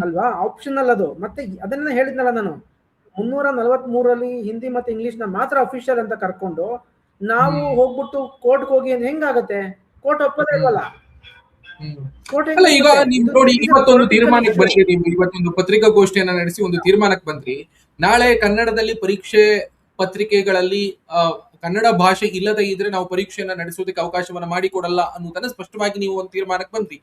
ಅಲ್ವಾ? ಆಪ್ಷನಲ್ ಅದು. ಮತ್ತೆ ಅದನ್ನ ಹೇಳಿದ್ನಲ್ಲ ನಾನು, 343ರಲ್ಲಿ ಹಿಂದಿ ಮತ್ತೆ ಇಂಗ್ಲಿಷ್ ನ ಮಾತ್ರ ಅಫಿಷಿಯಲ್ ಅಂತ ಕರ್ಕೊಂಡು ನಾವು ಹೋಗ್ಬಿಟ್ಟು ಕೋರ್ಟ್ಗೆ ಹೋಗಿ ಅಂದ್ರೆ ಹೆಂಗಾಗತ್ತೆ? ಕೋರ್ಟ್ ಒಪ್ಪೋದೇ ಇಲ್ವಲ್ಲ. ಅಲ್ಲ, ಈಗ ನೀವು ನೋಡಿ, ಇವತ್ತೊಂದು ತೀರ್ಮಾನಕ್ಕೆ ಬಂದ್ರಿ. ನೀವು ಇವತ್ತೊಂದು ಪತ್ರಿಕಾಗೋಷ್ಠಿಯನ್ನ ನಡೆಸಿ ಒಂದು ತೀರ್ಮಾನಕ್ಕೆ ಬಂದ್ರಿ. ನಾಳೆ ಕನ್ನಡದಲ್ಲಿ ಪರೀಕ್ಷೆ ಪತ್ರಿಕೆಗಳಲ್ಲಿ ಕನ್ನಡ ಭಾಷೆ ಇಲ್ಲದೆ ಇದ್ರೆ ನಾವು ಪರೀಕ್ಷೆಯನ್ನ ನಡೆಸೋದಕ್ಕೆ ಅವಕಾಶವನ್ನ ಮಾಡಿಕೊಡಲ್ಲ ಅನ್ನೋದನ್ನ ಸ್ಪಷ್ಟವಾಗಿ ನೀವು ಒಂದು ತೀರ್ಮಾನಕ್ಕೆ ಬಂದ್ರಿ.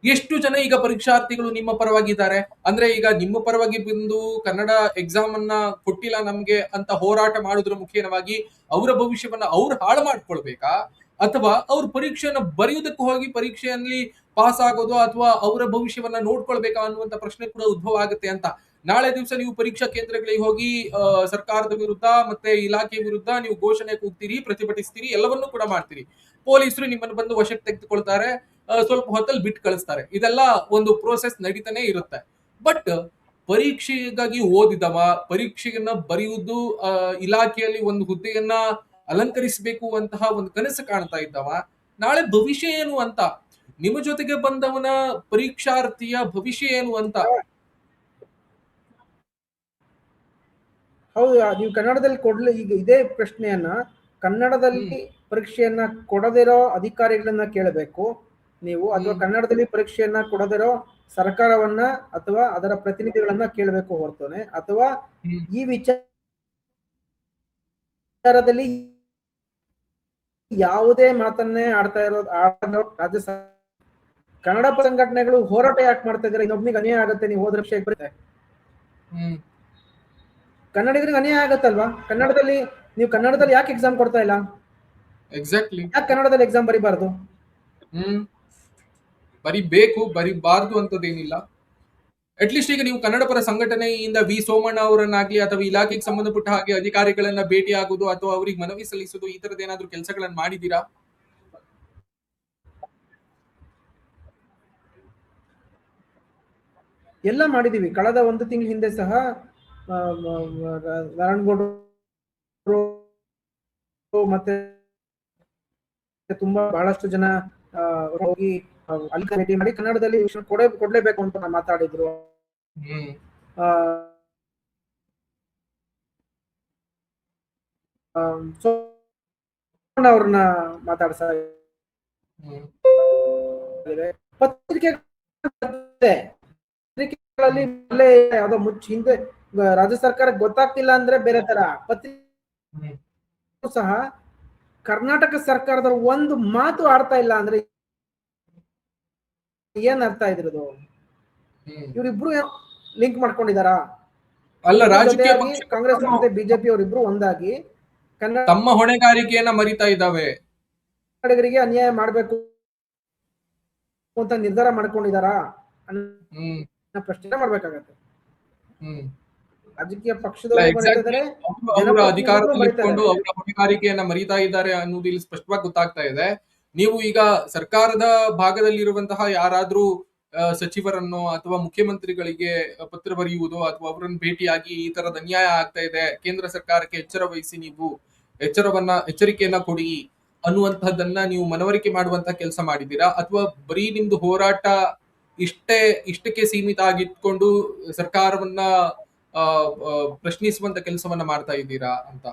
ಎಷ್ಟು ಜನ ಈಗ ಪರೀಕ್ಷಾರ್ಥಿಗಳು ನಿಮ್ಮ ಪರವಾಗಿದ್ದಾರೆ? ಅಂದ್ರೆ ಈಗ ನಿಮ್ಮ ಪರವಾಗಿ ಬಂದು ಕನ್ನಡ ಎಕ್ಸಾಮ್ ಅನ್ನ ಕೊಟ್ಟಿಲ್ಲ ನಮ್ಗೆ ಅಂತ ಹೋರಾಟ ಮಾಡೋದ್ರ ಮುಖೇನವಾಗಿ ಅವರ ಭವಿಷ್ಯವನ್ನ ಅವ್ರು ಹಾಳು ಮಾಡ್ಕೊಳ್ಬೇಕಾ, ಅಥವಾ ಅವ್ರ ಪರೀಕ್ಷೆಯನ್ನ ಬರೆಯುವುದಕ್ಕೆ ಹೋಗಿ ಪರೀಕ್ಷೆಯಲ್ಲಿ ಪಾಸ್ ಆಗೋದು ಅಥವಾ ಅವರ ಭವಿಷ್ಯವನ್ನ ನೋಡ್ಕೊಳ್ಬೇಕಾ ಅನ್ನುವಂತ ಪ್ರಶ್ನೆ ಕೂಡ ಉದ್ಭವ ಆಗುತ್ತೆ ಅಂತ. ನಾಳೆ ದಿವಸ ನೀವು ಪರೀಕ್ಷಾ ಕೇಂದ್ರಗಳಿಗೆ ಹೋಗಿ ಸರ್ಕಾರದ ವಿರುದ್ಧ ಮತ್ತೆ ಇಲಾಖೆ ವಿರುದ್ಧ ನೀವು ಘೋಷಣೆ ಕೂಗ್ತೀರಿ, ಪ್ರತಿಭಟಿಸ್ತೀರಿ, ಎಲ್ಲವನ್ನೂ ಕೂಡ ಮಾಡ್ತೀರಿ. ಪೊಲೀಸರು ನಿಮ್ಮನ್ನು ಬಂದು ವಶಕ್ಕೆ ತೆಗೆದುಕೊಳ್ತಾರೆ, ಸ್ವಲ್ಪ ಹೊತ್ತಲ್ಲಿ ಬಿಟ್ಟು ಕಳಿಸ್ತಾರೆ. ಇದೆಲ್ಲ ಒಂದು ಪ್ರೋಸೆಸ್ ನಡೀತಾನೆ ಇರುತ್ತೆ. ಬಟ್ ಪರೀಕ್ಷೆಗಾಗಿ ಓದಿದವ, ಪರೀಕ್ಷೆಯನ್ನ ಬರೆಯುವುದು, ಇಲಾಖೆಯಲ್ಲಿ ಒಂದು ಹುದ್ದೆಯನ್ನ ಅಲಂಕರಿಸಬೇಕು ಅಂತಹ ಒಂದು ಕನಸು ಕಾಣ್ತಾ ಇದ್ದವ, ನಾಳೆ ಭವಿಷ್ಯ ಏನು ಅಂತ, ನಿಮ್ಮ ಜೊತೆಗೆ ಬಂದವನ ಪರೀಕ್ಷಾರ್ಥಿಯ ಭವಿಷ್ಯ ಏನು ಅಂತ. ಹೌದು, ನೀವು ಕನ್ನಡದಲ್ಲಿ ಈಗ ಇದೇ ಪ್ರಶ್ನೆಯನ್ನ ಕನ್ನಡದಲ್ಲಿ ಪರೀಕ್ಷೆಯನ್ನ ಕೊಡದಿರೋ ಅಧಿಕಾರಿಗಳನ್ನ ಕೇಳಬೇಕು ನೀವು, ಅಥವಾ ಕನ್ನಡದಲ್ಲಿ ಪರೀಕ್ಷೆಯನ್ನ ಕೊಡದಿರೋ ಸರ್ಕಾರವನ್ನ ಅಥವಾ ಅದರ ಪ್ರತಿನಿಧಿಗಳನ್ನ ಕೇಳಬೇಕು ಹೊರತುನೆ, ಅಥವಾ ಈ ವಿಚಾರದಲ್ಲಿ ಯಾವುದೇ ಮಾತನ್ನೇ ಆಡ್ತಾ ಇರೋದು ರಾಜ್ಯ ಕನ್ನಡ ಸಂಘಟನೆಗಳು ಹೋರಾಟ ಯಾಕೆ ಮಾಡ್ತಾ ಇದ್ದಾರೆ? ಇನ್ನೊಬ್ನಿಗೆ ಅನ್ಯಾಯ ಆಗುತ್ತೆ, ನೀವು ಹೋದ್ರೆ ವಿಷಯ ಬರುತ್ತೆ, ಕನ್ನಡಿಗರಿಗೆ ಅನ್ಯಾಯ ಆಗತ್ತಲ್ವಾ? ನೀವು ಕನ್ನಡದಲ್ಲಿ ಯಾಕೆ ಎಕ್ಸಾಮ್ ಕೊಡ್ತಾ ಇಲ್ಲ? ಎಕ್ಸಾಕ್ಟ್ಲಿ, ಯಾಕೆ ಕನ್ನಡದಲ್ಲಿ ಎಕ್ಸಾಮ್ ಬರಿಬಾರ್ದು? ಬರಿಬೇಕು, ಬರಿಬಾರ್ದು ಅಂತದೇನಿಲ್ಲ. ಅಟ್ಲೀಸ್ಟ್ ಈಗ ನೀವು ಕನ್ನಡ ಪರ ಸಂಘಟನೆಯಿಂದ ವಿ ಸೋಮಣ್ಣ ಅವರನ್ನಾಗ್ಲಿ ಅಥವಾ ಇಲಾಖೆಗೆ ಸಂಬಂಧಪಟ್ಟ ಹಾಗೆ ಅಧಿಕಾರಿಗಳನ್ನ ಭೇಟಿ ಆಗುದು ಅಥವಾ ಅವರಿಗೆ ಮನವಿ ಸಲ್ಲಿಸುದು, ಈ ತರದ ಏನಾದ್ರು ಕೆಲಸಗಳನ್ನ ಮಾಡಿದೀರಾ? ಎಲ್ಲ ಮಾಡಿದೀವಿ. ಕಳೆದ ಒಂದು ತಿಂಗಳ ಹಿಂದೆ ಸಹ ನಾರಾಯಣಗೌಡರು ಮತ್ತೆ ತುಂಬಾ ಬಹಳಷ್ಟು ಜನ ಹೋಗಿ ಅಲ್ಲಿ ಭೇಟಿ ಮಾಡಿ ಕನ್ನಡದಲ್ಲಿ ವಿಷಯ ಕೊಡ್ಲೇಬೇಕು ಅಂತ ಮಾತಾಡಿದ್ರು. ಸೊ ಅವ್ರನ್ನ ಮಾತಾಡ್ಸ ಪತ್ರಿಕೆಗಳಲ್ಲಿ ಯಾವ್ದೋ ಹಿಂದೆ ರಾಜ್ಯ ಸರ್ಕಾರಕ್ಕೆ ಗೊತ್ತಾಗ್ತಿಲ್ಲ ಅಂದ್ರೆ ಬೇರೆ ತರ, ಪತ್ರಿಕೆ ಸಹ ಕರ್ನಾಟಕ ಸರ್ಕಾರದ ಒಂದು ಮಾತು ಆಡ್ತಾ ಇಲ್ಲ ಅಂದ್ರೆ ಏನ್ ಅರ್ಥ ಇದ್ರದು? ಇವರಿಬ್ರು ಲಿಂಕ್ ಮಾಡ್ಕೊಂಡಿದಾರ? ಅಲ್ಲ, ರಾಜಕೀಯ ಕಾಂಗ್ರೆಸ್ ಮತ್ತೆ ಬಿಜೆಪಿ ಅವರಿಬ್ರು ಒಂದಾಗಿ ತಮ್ಮ ಹೊಣೆಗಾರಿಕೆಯನ್ನ ಮರಿತಾ ಇದ್ದಾವೆ, ಕನ್ನಡಿಗರಿಗೆ ಅನ್ಯಾಯ ಮಾಡ್ಬೇಕು ಅಂತ ನಿರ್ಧಾರ ಮಾಡ್ಕೊಂಡಿದಾರ ಅನ್ನೋ ಪ್ರಶ್ನೆ ಮಾಡ್ಬೇಕಾಗತ್ತೆ. ರಾಜಕೀಯ ಪಕ್ಷದವರು ಅಧಿಕಾರದಲ್ಲಿ ಇಟ್ಕೊಂಡು ಅವರ ಹೊಣೆಗಾರಿಕೆಯನ್ನ ಮರಿತಾ ಇದ್ದಾರೆ ಅನ್ನೋದು ಇಲ್ಲಿ ಸ್ಪಷ್ಟವಾಗಿ ಗೊತ್ತಾಗ್ತಾ ಇದೆ. ನೀವು ಈಗ ಸರ್ಕಾರದ ಭಾಗದಲ್ಲಿರುವಂತಹ ಯಾರಾದ್ರೂ ಸಚಿವರನ್ನು ಅಥವಾ ಮುಖ್ಯಮಂತ್ರಿಗಳಿಗೆ ಪತ್ರ ಬರೆಯುವುದು ಅಥವಾ ಅವರನ್ನು ಭೇಟಿಯಾಗಿ ಈ ತರದ ಅನ್ಯಾಯ ಆಗ್ತಾ ಇದೆ, ಕೇಂದ್ರ ಸರ್ಕಾರಕ್ಕೆ ಎಚ್ಚರ ವಹಿಸಿ, ನೀವು ಎಚ್ಚರಿಕೆಯನ್ನ ಕೊಡಿ ಅನ್ನುವಂತಹದ್ದನ್ನ ನೀವು ಮನವರಿಕೆ ಮಾಡುವಂತ ಕೆಲಸ ಮಾಡಿದ್ದೀರಾ, ಅಥವಾ ಬರೀ ನಿಮ್ದು ಹೋರಾಟ ಇಷ್ಟಕ್ಕೆ ಸೀಮಿತ ಆಗಿಟ್ಕೊಂಡು ಸರ್ಕಾರವನ್ನ ಪ್ರಶ್ನಿಸುವಂತ ಕೆಲಸವನ್ನ ಮಾಡ್ತಾ ಇದ್ದೀರಾ ಅಂತ?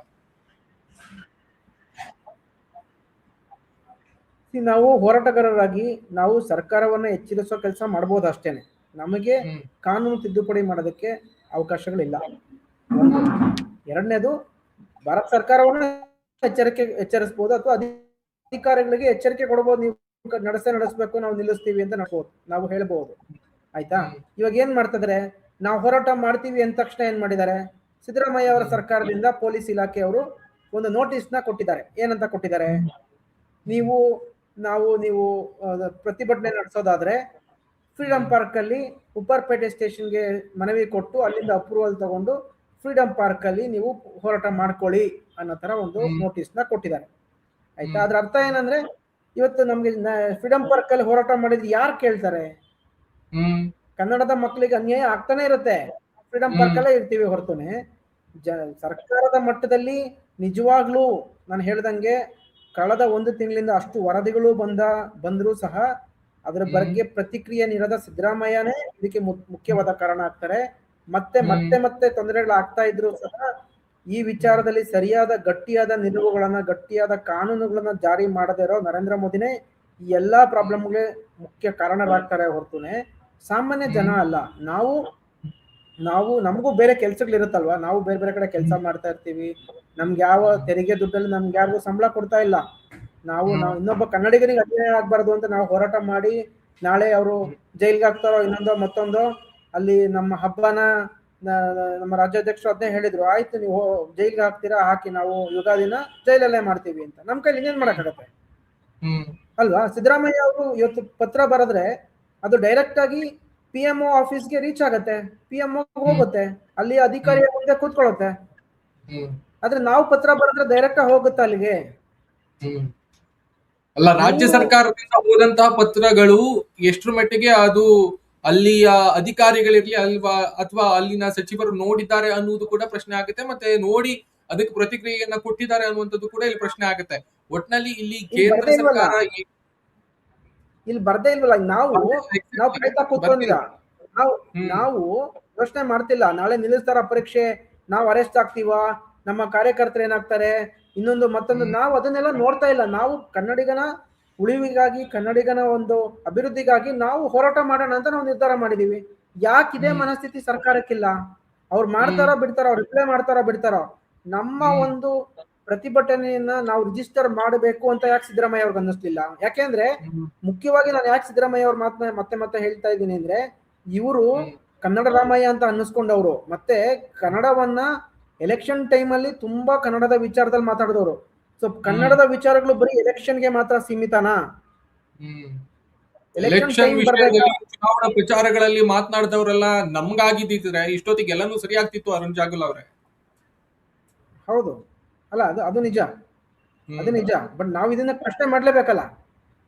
ನಾವು ಹೋರಾಟಗಾರರಾಗಿ ನಾವು ಸರ್ಕಾರವನ್ನ ಎಚ್ಚರಿಸುವ ಕೆಲಸ ಮಾಡಬಹುದು ಅಷ್ಟೇನೆ. ನಮಗೆ ಕಾನೂನು ತಿದ್ದುಪಡಿ ಮಾಡೋದಕ್ಕೆ ಅವಕಾಶಗಳಿಲ್ಲ. ಎರಡನೇದು, ಭಾರತ ಸರ್ಕಾರವನ್ನ ಎಚ್ಚರಿಸಬಹುದು ಅಥವಾ ಅಧಿಕಾರಿಗಳಿಗೆ ಎಚ್ಚರಿಕೆ ಕೊಡಬಹುದು, ನೀವು ನಡೆಸಬೇಕು, ನಾವು ನಿಲ್ಲಿಸ್ತೀವಿ ಅಂತ ನಾವು ಹೇಳ್ಬಹುದು. ಆಯ್ತಾ? ಇವಾಗ ಏನ್ ಮಾಡ್ತಿದ್ರೆ, ನಾವು ಹೋರಾಟ ಮಾಡ್ತೀವಿ ಅಂದ ತಕ್ಷಣ ಏನ್ ಮಾಡಿದ್ದಾರೆ, ಸಿದ್ದರಾಮಯ್ಯ ಅವರ ಸರ್ಕಾರದಿಂದ ಪೊಲೀಸ್ ಇಲಾಖೆಯವರು ಒಂದು ನೋಟಿಸ್ ನ ಕೊಟ್ಟಿದ್ದಾರೆ. ಏನಂತ ಕೊಟ್ಟಿದ್ದಾರೆ, ನೀವು ಪ್ರತಿಭಟನೆ ನಡೆಸೋದಾದ್ರೆ ಫ್ರೀಡಂ ಪಾರ್ಕ್ ಅಲ್ಲಿ ಉಪ್ಪರ್ಪೇಟೆ ಸ್ಟೇಷನ್ಗೆ ಮನವಿ ಕೊಟ್ಟು ಅಲ್ಲಿಂದ ಅಪ್ರೂವಲ್ ತಗೊಂಡು ಫ್ರೀಡಂ ಪಾರ್ಕ್ ಅಲ್ಲಿ ನೀವು ಹೋರಾಟ ಮಾಡ್ಕೊಳ್ಳಿ ಅನ್ನೋ ತರ ಒಂದು ನೋಟಿಸ್ ನ ಕೊಟ್ಟಿದ್ದಾರೆ. ಆಯ್ತಾ? ಅದ್ರ ಅರ್ಥ ಏನಂದ್ರೆ, ಇವತ್ತು ನಮ್ಗೆ ಫ್ರೀಡಂ ಪಾರ್ಕ್ ಅಲ್ಲಿ ಹೋರಾಟ ಮಾಡಿದ್ರೆ ಯಾರು ಕೇಳ್ತಾರೆ? ಕನ್ನಡದ ಮಕ್ಕಳಿಗೆ ಅನ್ಯಾಯ ಆಗ್ತಾನೆ ಇರುತ್ತೆ, ಫ್ರೀಡಂ ಪಾರ್ಕ್ ಅಲ್ಲೇ ಇರ್ತೀವಿ ಹೊರತುನೆ ಸರ್ಕಾರದ ಮಟ್ಟದಲ್ಲಿ ನಿಜವಾಗ್ಲೂ ನಾನು ಹೇಳ್ದಂಗೆ ಕಳೆದ 1 ತಿಂಗಳಿಂದ ಅಷ್ಟು ವರದಿಗಳು ಬಂದರೂ ಸಹ ಅದರ ಬಗ್ಗೆ ಪ್ರತಿಕ್ರಿಯೆ ನೀಡದ ಸಿದ್ದರಾಮಯ್ಯನೇ ಇದಕ್ಕೆ ಮುಖ್ಯವಾದ ಕಾರಣ ಆಗ್ತಾರೆ. ಮತ್ತೆ ತೊಂದರೆಗಳಾಗ್ತಾ ಇದ್ರು ಸಹ ಈ ವಿಚಾರದಲ್ಲಿ ಸರಿಯಾದ ಗಟ್ಟಿಯಾದ ನಿಲುವುಗಳನ್ನ, ಗಟ್ಟಿಯಾದ ಕಾನೂನುಗಳನ್ನ ಜಾರಿ ಮಾಡದೇ ಇರೋ ನರೇಂದ್ರ ಮೋದಿನೇ ಈ ಎಲ್ಲಾ ಪ್ರಾಬ್ಲಮ್ಗೆ ಮುಖ್ಯ ಕಾರಣರಾಗ್ತಾರೆ ಹೊರತುನೆ ಸಾಮಾನ್ಯ ಜನ ಅಲ್ಲ. ನಮಗೂ ಬೇರೆ ಕೆಲ್ಸಗಳಿರುತ್ತಲ್ವಾ, ನಾವು ಬೇರೆ ಬೇರೆ ಕಡೆ ಕೆಲಸ ಮಾಡ್ತಾ ಇರ್ತೀವಿ, ನಮ್ಗೆ ಯಾವ ತೆರಿಗೆ ದುಡ್ಡಲ್ಲಿ ನಮ್ಗೆ ಯಾರಿಗೂ ಸಂಬಳ ಕೊಡ್ತಾ ಇಲ್ಲ. ನಾವು ಇನ್ನೊಬ್ಬ ಕನ್ನಡಿಗರಿಗೆ ಅನ್ಯಾಯ ಆಗ್ಬಾರ್ದು ಅಂತ ನಾವು ಹೋರಾಟ ಮಾಡಿ ನಾಳೆ ಅವರು ಜೈಲ್ಗೆ ಹಾಕ್ತಾರೋ ಇನ್ನೊಂದೋ ಮತ್ತೊಂದೋ, ಅಲ್ಲಿ ನಮ್ಮ ಹಬ್ಬನ ನಮ್ಮ ರಾಜ್ಯಾಧ್ಯಕ್ಷರು ಅದನ್ನೇ ಹೇಳಿದ್ರು, ಆಯ್ತು ನೀವು ಜೈಲ್ಗೆ ಹಾಕ್ತೀರಾ ಹಾಕಿ, ನಾವು ಯುಗಾದಿನ ಜೈಲಲ್ಲೇ ಮಾಡ್ತೀವಿ ಅಂತ. ನಮ್ ಕೈಲಿ ಇನ್ನೇನ್ ಮಾಡಕ್ಕಾಗತ್ತೆ ಅಲ್ವಾ? ಸಿದ್ದರಾಮಯ್ಯ ಅವರು ಇವತ್ತು ಪತ್ರ ಬರೆದ್ರೆ ಅದು ಡೈರೆಕ್ಟ್ ಆಗಿ PMO ಆಫೀಸ್ಗೆ ರೀಚ್ ಆಗತ್ತೆ, PMO ಹೋಗುತ್ತೆ, ಅಲ್ಲಿ ಅಧಿಕಾರಿಯ ಮುಂದೆ ಕೂತ್ಕೊಳ್ಳುತ್ತೆ. ಆದ್ರೆ ನಾವು ಪತ್ರ ಬರೆದ್ರೆ ಡೈರೆಕ್ಟ್ ಹೋಗುತ್ತೆ ಅಲ್ಲಿಗೆ. ಅಲ್ಲ, ರಾಜ್ಯ ಸರ್ಕಾರದಿಂದ ಹೋದಂತಹ ಪತ್ರಗಳು ಎಷ್ಟರ ಮಟ್ಟಿಗೆ ಅದು ಅಲ್ಲಿಯ ಅಧಿಕಾರಿಗಳಿರ್ಲಿ ಅಲ್ವಾ ಅಥವಾ ಅಲ್ಲಿನ ಸಚಿವರು ನೋಡಿದ್ದಾರೆ ಅನ್ನುವುದು ಕೂಡ ಪ್ರಶ್ನೆ ಆಗುತ್ತೆ, ಮತ್ತೆ ನೋಡಿ ಅದಕ್ಕೆ ಪ್ರತಿಕ್ರಿಯೆಯನ್ನ ಕೊಟ್ಟಿದ್ದಾರೆ ಅನ್ನುವಂಥದ್ದು ಕೂಡ ಇಲ್ಲಿ ಪ್ರಶ್ನೆ ಆಗುತ್ತೆ. ಒಟ್ನಲ್ಲಿ ಇಲ್ಲಿ ಕೇಂದ್ರ ಸರ್ಕಾರ ಇಲ್ಲಿ ಬರ್ದೇ ಇಲ್ವಲ್ಲ. ನಾವು ಕಾಯ್ತಾ ಕೂತ್ಕೊಂಡಿಲ್ಲ, ನಾವು ಯೋಚನೆ ಮಾಡ್ತಿಲ್ಲ ನಾಳೆ ನಿಲ್ಲಿಸ್ತಾರ ಪರೀಕ್ಷೆ, ನಾವು ಅರೆಸ್ಟ್ ಆಗ್ತೀವ, ನಮ್ಮ ಕಾರ್ಯಕರ್ತರು ಏನಾಗ್ತಾರೆ, ಇನ್ನೊಂದು ಮತ್ತೊಂದು, ನಾವು ಅದನ್ನೆಲ್ಲ ನೋಡ್ತಾ ಇಲ್ಲ. ನಾವು ಕನ್ನಡಿಗನ ಉಳಿವಿಗಾಗಿ, ಕನ್ನಡಿಗನ ಒಂದು ಅಭಿವೃದ್ಧಿಗಾಗಿ ನಾವು ಹೋರಾಟ ಮಾಡೋಣ ಅಂತ ನಾವು ನಿರ್ಧಾರ ಮಾಡಿದೀವಿ. ಯಾಕಿದೆ ಮನಸ್ಥಿತಿ ಸರ್ಕಾರಕ್ಕಿಲ್ಲ? ಅವ್ರು ಮಾಡ್ತಾರೋ ಬಿಡ್ತಾರೋ, ಅವ್ರು ರಿಪ್ಲೈ ಮಾಡ್ತಾರೋ ಬಿಡ್ತಾರೋ, ನಮ್ಮ ಒಂದು ಪ್ರತಿಭಟನೆಯನ್ನ ನಾವು ರಿಜಿಸ್ಟರ್ ಮಾಡಬೇಕು ಅಂತ ಯಾಕೆ ಸಿದ್ದರಾಮಯ್ಯ ಅವ್ರಿಗೆ ಅನ್ನಿಸ್ಲಿಲ್ಲ? ಯಾಕೆಂದ್ರೆ ಮುಖ್ಯವಾಗಿ ನಾನು ಯಾಕೆ ಸಿದ್ದರಾಮಯ್ಯ ಅವ್ರ ಮಾತನ್ನ ಮತ್ತೆ ಹೇಳ್ತಾ ಇದ್ದೀನಿ ಅಂದ್ರೆ, ಇವರು ಕನ್ನಡ ರಾಮಯ್ಯ ಅಂತ ಅನ್ನಿಸ್ಕೊಂಡವ್ರು, ಮತ್ತೆ ಕನ್ನಡವನ್ನ ಎಲೆಕ್ಷನ್ ಟೈಮ್ ಅಲ್ಲಿ ತುಂಬಾ ಕನ್ನಡದ ವಿಚಾರದಲ್ಲಿ ಮಾತಾಡಿದವರು. ಸೊ ಕನ್ನಡದ ವಿಚಾರಗಳು ಬರೀ ಎಲೆಕ್ಷನ್ಗೆ ಮಾತ್ರ ಸೀಮಿತನಾ? ಚುನಾವಣಾ ಪ್ರಚಾರಗಳಲ್ಲಿ ಮಾತನಾಡಿದವರೆಲ್ಲ ನಮ್ಗಾಗಿದ್ದಿದ್ರೆ ಇಷ್ಟೊತ್ತಿಗೆ ಎಲ್ಲಾನು ಸರಿಯಾಗ್ತಿತ್ತು ಅರುಣ್ ಜಾಗಲ್ ಅವರೇ. ಹೌದು, ಅಲ್ಲ ಅದು ನಿಜ, ಅದು ನಿಜ. ಬಟ್ ನಾವ್ ಇದನ್ನ ಪ್ರಶ್ನೆ ಮಾಡ್ಲೇಬೇಕಲ್ಲ.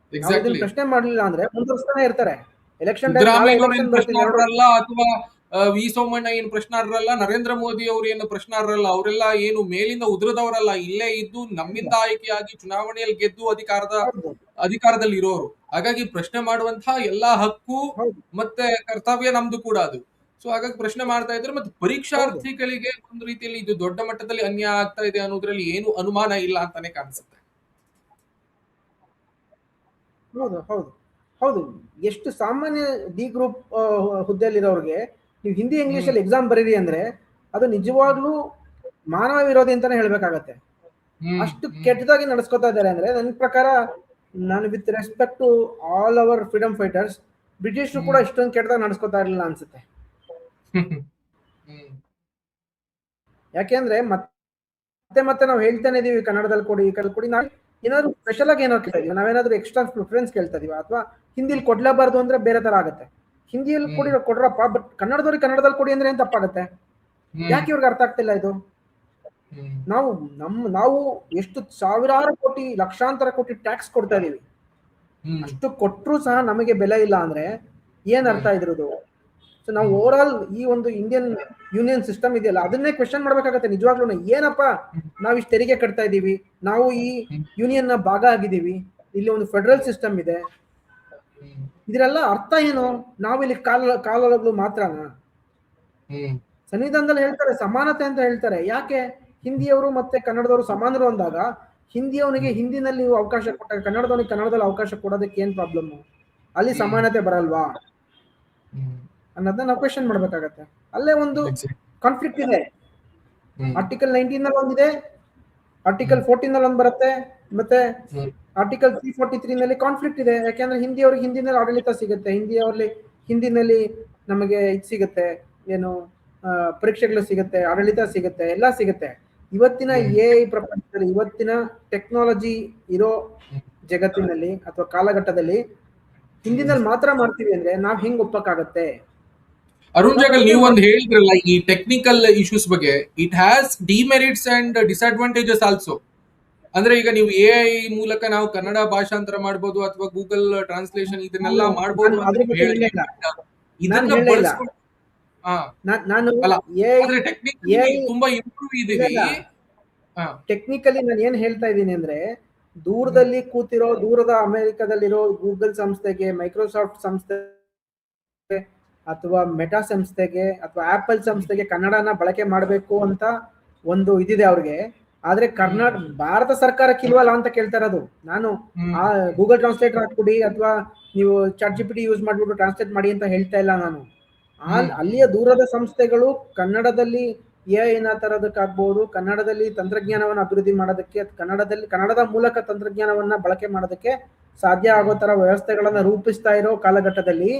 ಪ್ರಶ್ನೆ ಮಾಡ್ಲಿಲ್ಲ ಅಂದ್ರೆ ಮುಂದುವರಿಸ್ತಾನೆ ಇರ್ತಾರೆ. ಎಲೆಕ್ಷನ್ ಅಥವಾ ವಿ ಸೋಮಣ್ಣ ಏನು ಪ್ರಶ್ನಾರ್ಹರಲ್ಲ, ನರೇಂದ್ರ ಮೋದಿ ಅವರು ಏನು ಪ್ರಶ್ನಾರ್ಹರಲ್ಲ, ಅವರೆಲ್ಲ ಏನು ಮೇಲಿಂದ ಉದುರದವರಲ್ಲ, ಇಲ್ಲೇ ಇದ್ದು ನಮ್ಮಿಂದ ಆಯ್ಕೆಯಾಗಿ ಚುನಾವಣೆಯಲ್ಲಿ ಗೆದ್ದು ಹೌದು ಅಧಿಕಾರದಲ್ಲಿ ಇರೋರು. ಹಾಗಾಗಿ ಪ್ರಶ್ನೆ ಮಾಡುವಂತಹ ಎಲ್ಲಾ ಹಕ್ಕು ಹೌದು ಮತ್ತೆ ಕರ್ತವ್ಯ ನಮ್ದು ಕೂಡ ಅದು. ಸೊ ಹಾಗಾಗಿ ಪ್ರಶ್ನೆ ಮಾಡ್ತಾ ಇದ್ರು. ಮತ್ತೆ ಹೌದು ಪರೀಕ್ಷಾರ್ಥಿಗಳಿಗೆ ಒಂದು ರೀತಿಯಲ್ಲಿ ಇದು ದೊಡ್ಡ ಮಟ್ಟದಲ್ಲಿ ಅನ್ಯಾಯ ಆಗ್ತಾ ಇದೆ ಅನ್ನೋದ್ರಲ್ಲಿ ಏನು ಅನುಮಾನ ಇಲ್ಲ ಅಂತಾನೆ ಕಾಣಿಸುತ್ತೆ. ಹೌದು ಹೌದು ಹೌದು ಎಷ್ಟು ಸಾಮಾನ್ಯ ಡಿ ಗ್ರೂಪ್ ಹುದ್ದೆಯಲ್ಲಿರೋರಿಗೆ ನೀವು ಹಿಂದಿ ಇಂಗ್ಲಿಷ್ ಹ್ಮ್ ಅಲ್ಲಿ ಎಕ್ಸಾಮ್ ಬರೀರಿ ಅಂದ್ರೆ ಅದು ನಿಜವಾಗ್ಲೂ ಮಾನವ ವಿರೋಧಿ ಅಂತಾನೆ ಹೇಳ್ಬೇಕಾಗತ್ತೆ. ಹ್ಮ್ ಅಷ್ಟು ಹ್ಮ್ ಕೆಟ್ಟದಾಗಿ ನಡೆಸ್ಕೊತಾ ಇದ್ದಾರೆ ಅಂದ್ರೆ ನನ್ನ ಪ್ರಕಾರ, ನಾನು with respect to all our freedom fighters, ಬ್ರಿಟಿಷರು ಕೂಡ ಹ್ಮ್ ಇಷ್ಟೊಂದು ಕೆಟ್ಟದಾಗಿ ನಡೆಸ್ಕೊತಾ ಇರಲಿಲ್ಲ ಅನ್ಸುತ್ತೆ. ಹ್ಮ್ ಯಾಕೆಂದ್ರೆ ಮತ್ತೆ ಮತ್ತೆ ನಾವು ಹೇಳ್ತಾನೆ ಇದೀವಿ ಕನ್ನಡದಲ್ಲಿ ಕೊಡಿ, ಈ ಕಡೆ ಕೊಡಿ. ನಾವು ಏನಾದ್ರು ಸ್ಪೆಷಲ್ ಆಗಿ ಏನಾದ್ರು ಕೇಳ್ತಾ ಇದೀವಿ, ನಾವೇನಾದ್ರೂ ಎಕ್ಸ್ಟ್ರಾ ಪ್ರಿಫರೆನ್ಸ್ ಕೇಳ್ತಾ ಇದೀವಿ, ಅಥವಾ ಹಿಂದಿಲಿ ಕೊಡ್ಲೇಬಾರ್ದು ಅಂದ್ರೆ ಬೇರೆ ತರ ಆಗುತ್ತೆ. ಹಿಂದಿಯಲ್ಲಿ ಹ್ಮ್ ಕೊಡಿ ಕೊಡ್ರಪ್ಪ, ಬಟ್ ಕನ್ನಡದವ್ರಿಗೆ ಕನ್ನಡದಲ್ಲಿ ಕೊಡಿ ಅಂದ್ರೆ ಏನ್ ತಪ್ಪಾಗುತ್ತೆ? ಹ್ಮ್ ಯಾಕೆ ಇವ್ರಿಗೆ ಅರ್ಥ ಆಗ್ತಿಲ್ಲ ಇದು? ಹ್ಮ್ ನಾವು ಎಷ್ಟು ಸಾವಿರಾರು ಕೋಟಿ ಲಕ್ಷಾಂತರ ಕೋಟಿ ಟ್ಯಾಕ್ಸ್ ಕೊಡ್ತಾ ಇದೀವಿ, ಹ್ಮ್ ಅಷ್ಟು ಕೊಟ್ಟರು ಸಹ ನಮಗೆ ಬೆಲೆ ಇಲ್ಲ ಅಂದ್ರೆ ಏನ್ ಅರ್ಥ ಹ್ಮ್ ಇದ್ರದು? ಸೊ ನಾವು ಓವರ್ ಆಲ್ ಈ ಒಂದು ಇಂಡಿಯನ್ ಯೂನಿಯನ್ ಸಿಸ್ಟಮ್ ಇದೆಯಲ್ಲ ಅದನ್ನೇ ಕ್ವೆಶನ್ ಮಾಡ್ಬೇಕಾಗತ್ತೆ ನಿಜವಾಗ್ಲೂ. ಏನಪ್ಪ ನಾವ್ ಇಷ್ಟು ತೆರಿಗೆ ಕಟ್ತಾ ಇದೀವಿ, ನಾವು ಈ ಯೂನಿಯನ್ ನ ಭಾಗ ಆಗಿದ್ದೀವಿ, ಇಲ್ಲಿ ಒಂದು ಫೆಡರಲ್ ಸಿಸ್ಟಮ್ ಇದೆ, ಇದರೆಲ್ಲ ಅರ್ಥ ಏನು? ನಾವು ಇಲ್ಲಿ ಕಾಲಗಳು ಮಾತ್ರನಾ? ಹ್ಮ್ ಸಂವಿಧಾನದಲ್ಲಿ ಹೇಳ್ತಾರೆ ಸಮಾನತೆ ಅಂತ ಹೇಳ್ತಾರೆ. ಯಾಕೆ ಹಿಂದಿಯವರು ಮತ್ತೆ ಕನ್ನಡದವರು ಸಮಾನರು ಅಂದಾಗ ಹಿಂದಿಯವನಿಗೆ ಹಿಂದಿನಲ್ಲಿ ಅವಕಾಶ ಕೊಟ್ಟಾಗ ಕನ್ನಡದವನಿಗೆ ಕನ್ನಡದಲ್ಲಿ ಅವಕಾಶ ಕೊಡೋದಕ್ಕೆ ಏನ್ ಪ್ರಾಬ್ಲಮ್? ಅಲ್ಲಿ ಸಮಾನತೆ ಬರಲ್ವಾ ಹ್ಮ್ ಅನ್ನೋದನ್ನ ನಾವು ಕ್ವೆಶನ್ ಮಾಡ್ಬೇಕಾಗತ್ತೆ. ಅಲ್ಲೇ ಒಂದು Exactly. ಕಾನ್ಫ್ಲಿಕ್ಟ್ ಇದೆ. ಹ್ಮ್ ಆರ್ಟಿಕಲ್ 19 ನಲ್ಲಿ ಒಂದಿದೆ, ಆರ್ಟಿಕಲ್ 14 ನಲ್ಲಿ ಒಂದು ಬರುತ್ತೆ, ಮತ್ತೆ ಹ್ಮ್ ಆರ್ಟಿಕಲ್ 343 ನಲ್ಲಿ ಕಾನ್ಫ್ಲಿಕ್ಟ್ ಇದೆ. ಯಾಕೆಂದ್ರೆ ಹಿಂದಿಯವ್ರಿಗೆ ಹಿಂದಿನಲ್ಲಿ ಆಡಳಿತ ಸಿಗುತ್ತೆ, ಹಿಂದಿನಲ್ಲಿ ನಮಗೆ ಇದು ಸಿಗುತ್ತೆ, ಏನು ಪರೀಕ್ಷೆಗಳು ಸಿಗುತ್ತೆ, ಆಡಳಿತ ಸಿಗುತ್ತೆ, ಎಲ್ಲ ಸಿಗುತ್ತೆ. ಇವತ್ತಿನ ಎಐ ಪ್ರಪಂಚದಲ್ಲಿ, ಇವತ್ತಿನ ಟೆಕ್ನಾಲಜಿ ಇರೋ ಜಗತ್ತಿನಲ್ಲಿ ಅಥವಾ ಕಾಲಘಟ್ಟದಲ್ಲಿ ಹಿಂದಿನಲ್ಲಿ ಮಾತ್ರ ಮಾಡ್ತೀವಿ ಅಂದ್ರೆ ನಾವ್ ಹೆಂಗ್ ಒಪ್ಪಕ್ಕಾಗತ್ತೆ? ಅರುಣ್ ಜಗಲ್, ನೀವು ಒಂದು ಹೇಳಿದ್ರಲ್ಲ ಈ ಟೆಕ್ನಿಕಲ್ ಇಶ್ಯೂಸ್ ಬಗ್ಗೆ, it has demerits and disadvantages also. ಅಂದ್ರೆ ಈಗ ನೀವು ಎಐ ಮೂಲಕ ನಾವು ಕನ್ನಡ ಭಾಷಾಂತರ ಮಾಡ್ಬೋದು ಅಥವಾ ಗೂಗಲ್ ಟ್ರಾನ್ಸ್ಲೇಷನ್ ಇದನ್ನೆಲ್ಲ ಮಾಡ್ಬೋದು ಅಂತ ನೀವು ಹೇಳಿ, ಇದನ್ನ ಬಳಸ್ಕೊಂಡು ನಾನು ಅಲ್ಲ, ಆದ್ರೆ ಟೆಕ್ನಿಕಲಿ ತುಂಬಾ ಇಂಪ್ರೂವ್ ಇದೀವಿ. ಟೆಕ್ನಿಕಲಿ ನಾನು ಏನ್ ಹೇಳ್ತಾ ಇದ್ದೀನಿ ಅಂದ್ರೆ, ದೂರದಲ್ಲಿ ಕೂತಿರೋ, ದೂರದ ಅಮೆರಿಕದಲ್ಲಿರೋ ಗೂಗಲ್ ಸಂಸ್ಥೆಗೆ, ಮೈಕ್ರೋಸಾಫ್ಟ್ ಸಂಸ್ಥೆ ಅಥವಾ ಮೆಟಾ ಸಂಸ್ಥೆಗೆ ಅಥವಾ ಆಪಲ್ ಸಂಸ್ಥೆಗೆ ಕನ್ನಡನ ಬಳಕೆ ಮಾಡಬೇಕು ಅಂತ ಒಂದು ಇದಿದೆ ಅವ್ರಿಗೆ. ಆದ್ರೆ ಭಾರತ ಸರ್ಕಾರಕ್ಕೆ ಇಲ್ವಲ್ಲ ಅಂತ ಕೇಳ್ತಾ ಇರೋದು ನಾನು. ಆ ಗೂಗಲ್ ಟ್ರಾನ್ಸ್ಲೇಟರ್ ಹಾಕ್ಬಿಡಿ ಅಥವಾ ನೀವು ಚಾಟ್ ಜಿಪಿಟಿ ಯೂಸ್ ಮಾಡ್ಬಿಟ್ಟು ಟ್ರಾನ್ಸ್ಲೇಟ್ ಮಾಡಿ ಅಂತ ಹೇಳ್ತಾ ಇಲ್ಲ ನಾನು. ಅಲ್ಲಿಯ ದೂರದ ಸಂಸ್ಥೆಗಳು ಕನ್ನಡದಲ್ಲಿ ಎಐನ ತರೋದಕ್ಕಾಗ್ಬಹುದು, ಕನ್ನಡದಲ್ಲಿ ತಂತ್ರಜ್ಞಾನವನ್ನು ಅಭಿವೃದ್ಧಿ ಮಾಡೋದಕ್ಕೆ, ಕನ್ನಡದ ಮೂಲಕ ತಂತ್ರಜ್ಞಾನವನ್ನ ಬಳಕೆ ಮಾಡೋದಕ್ಕೆ ಸಾಧ್ಯ ಆಗೋ ತರ ವ್ಯವಸ್ಥೆಗಳನ್ನ ರೂಪಿಸ್ತಾ ಇರೋ ಕಾಲಘಟ್ಟದಲ್ಲಿ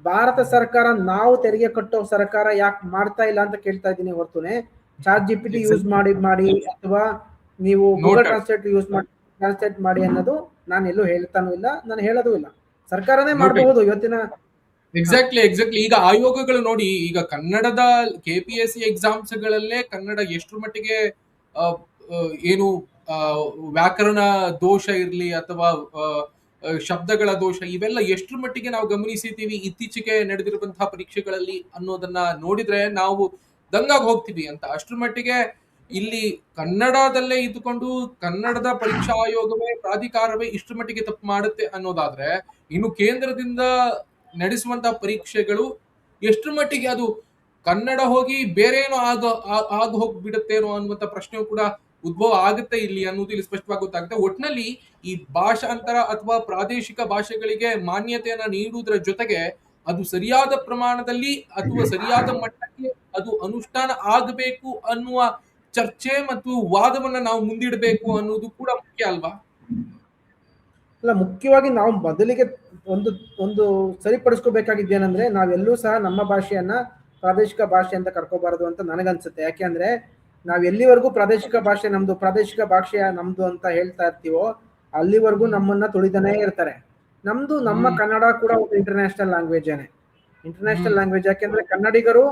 ಭಾರತ ಸರ್ಕಾರ, ನಾವು ತೆರಿಗೆ ಕಟ್ಟೋ ಸರ್ಕಾರ ಯಾಕೆ ಮಾಡ್ತಾ ಇಲ್ಲ ಅಂತ ಕೇಳ್ತಾ ಇದ್ದೀನಿ ಹೊರತುನೆ ಚಾಟ್ ಜಿಪಿಟಿ ಯೂಸ್ ಮಾಡಿ ಅಥವಾ ನೀವು ಗೂಗಲ್ ಟ್ರಾನ್ಸ್ಲೇಟ್ ಮಾಡಿ ಅನ್ನೋದು ನಾನು ಎಲ್ಲೂ ಹೇಳ್ತಾನೂ ಇಲ್ಲ, ನಾನು ಹೇಳೋದು ಇಲ್ಲ. ಸರ್ಕಾರನೇ ಮಾಡಬಹುದು ಇವತ್ತಿನ. ಎಕ್ಸಾಕ್ಟ್ಲಿ. ಈಗ ಆಯೋಗಗಳು ನೋಡಿ, ಈಗ ಕನ್ನಡದ KPSC ಎಕ್ಸಾಮ್ಸ್ ಗಳಲ್ಲೇ ಕನ್ನಡ ಎಷ್ಟರ ಮಟ್ಟಿಗೆ ಏನು ವ್ಯಾಕರಣ ದೋಷ ಇರ್ಲಿ ಅಥವಾ ಶಬ್ದಗಳ ದೋಷ, ಇವೆಲ್ಲ ಎಷ್ಟರ ಮಟ್ಟಿಗೆ ನಾವು ಗಮನಿಸಿದ್ದೀವಿ ಇತ್ತೀಚೆಗೆ ನಡೆದಿರುವಂತಹ ಪರೀಕ್ಷೆಗಳಲ್ಲಿ ಅನ್ನೋದನ್ನ ನೋಡಿದ್ರೆ ನಾವು ದಂಗಾಗಿ ಹೋಗ್ತೀವಿ ಅಂತ. ಅಷ್ಟರ ಮಟ್ಟಿಗೆ ಇಲ್ಲಿ ಕನ್ನಡದಲ್ಲೇ ಇದ್ದುಕೊಂಡು ಕನ್ನಡದ ಪರೀಕ್ಷಾ ಆಯೋಗವೇ, ಪ್ರಾಧಿಕಾರವೇ ಇಷ್ಟರ ಮಟ್ಟಿಗೆ ತಪ್ಪು ಮಾಡುತ್ತೆ ಅನ್ನೋದಾದ್ರೆ, ಇನ್ನು ಕೇಂದ್ರದಿಂದ ನಡೆಸುವಂತಹ ಪರೀಕ್ಷೆಗಳು ಎಷ್ಟರ ಮಟ್ಟಿಗೆ ಅದು ಕನ್ನಡ ಹೋಗಿ ಬೇರೆ ಏನೋ ಆಗ ಹೋಗ್ಬಿಡುತ್ತೇನೋ ಅನ್ನುವಂತ ಪ್ರಶ್ನೆ ಕೂಡ ಉದ್ಭವ ಆಗುತ್ತೆ ಇಲ್ಲಿ ಅನ್ನೋದು ಇಲ್ಲಿ ಸ್ಪಷ್ಟವಾಗಿ ಗೊತ್ತಾಗುತ್ತೆ. ಒಟ್ನಲ್ಲಿ ಈ ಭಾಷಾಂತರ ಅಥವಾ ಪ್ರಾದೇಶಿಕ ಭಾಷೆಗಳಿಗೆ ಮಾನ್ಯತೆಯನ್ನ ನೀಡುವುದರ ಜೊತೆಗೆ ಅದು ಸರಿಯಾದ ಪ್ರಮಾಣದಲ್ಲಿ ಅಥವಾ ಸರಿಯಾದ ಮಟ್ಟಕ್ಕೆ ಅದು ಅನುಷ್ಠಾನ ಆಗಬೇಕು ಅನ್ನುವ ಚರ್ಚೆ ಮತ್ತು ವಾದವನ್ನ ನಾವು ಮುಂದಿಡಬೇಕು ಅನ್ನೋದು ಕೂಡ ಮುಖ್ಯ ಅಲ್ವಾ? ಅಲ್ಲ, ಮುಖ್ಯವಾಗಿ ನಾವು ಮೊದಲಿಗೆ ಒಂದು ಸರಿಪಡಿಸ್ಕೋಬೇಕಾಗಿದ್ದೇನೆಂದ್ರೆ, ನಾವೆಲ್ಲೂ ಸಹ ನಮ್ಮ ಭಾಷೆಯನ್ನ ಪ್ರಾದೇಶಿಕ ಭಾಷೆ ಅಂತ ಕರ್ಕೋಬಾರದು ಅಂತ ನನಗನ್ಸುತ್ತೆ. ಯಾಕೆಂದ್ರೆ ನಾವ್ ಎಲ್ಲಿವರೆಗೂ ಪ್ರಾದೇಶಿಕ ಭಾಷೆ ನಮ್ದು ಅಂತ ಹೇಳ್ತಾ ಇರ್ತೀವೋ ಅಲ್ಲಿವರೆಗೂ ನಮ್ಮನ್ನ ತುಳಿತಾನೇ ಇರ್ತಾರೆ. ನಮ್ಮ ಕನ್ನಡ ಕೂಡ ಒಂದು ಇಂಟರ್ನ್ಯಾಷನಲ್ ಲ್ಯಾಂಗ್ವೇಜ್. ಯಾಕೆಂದ್ರೆ ಕನ್ನಡಿಗರು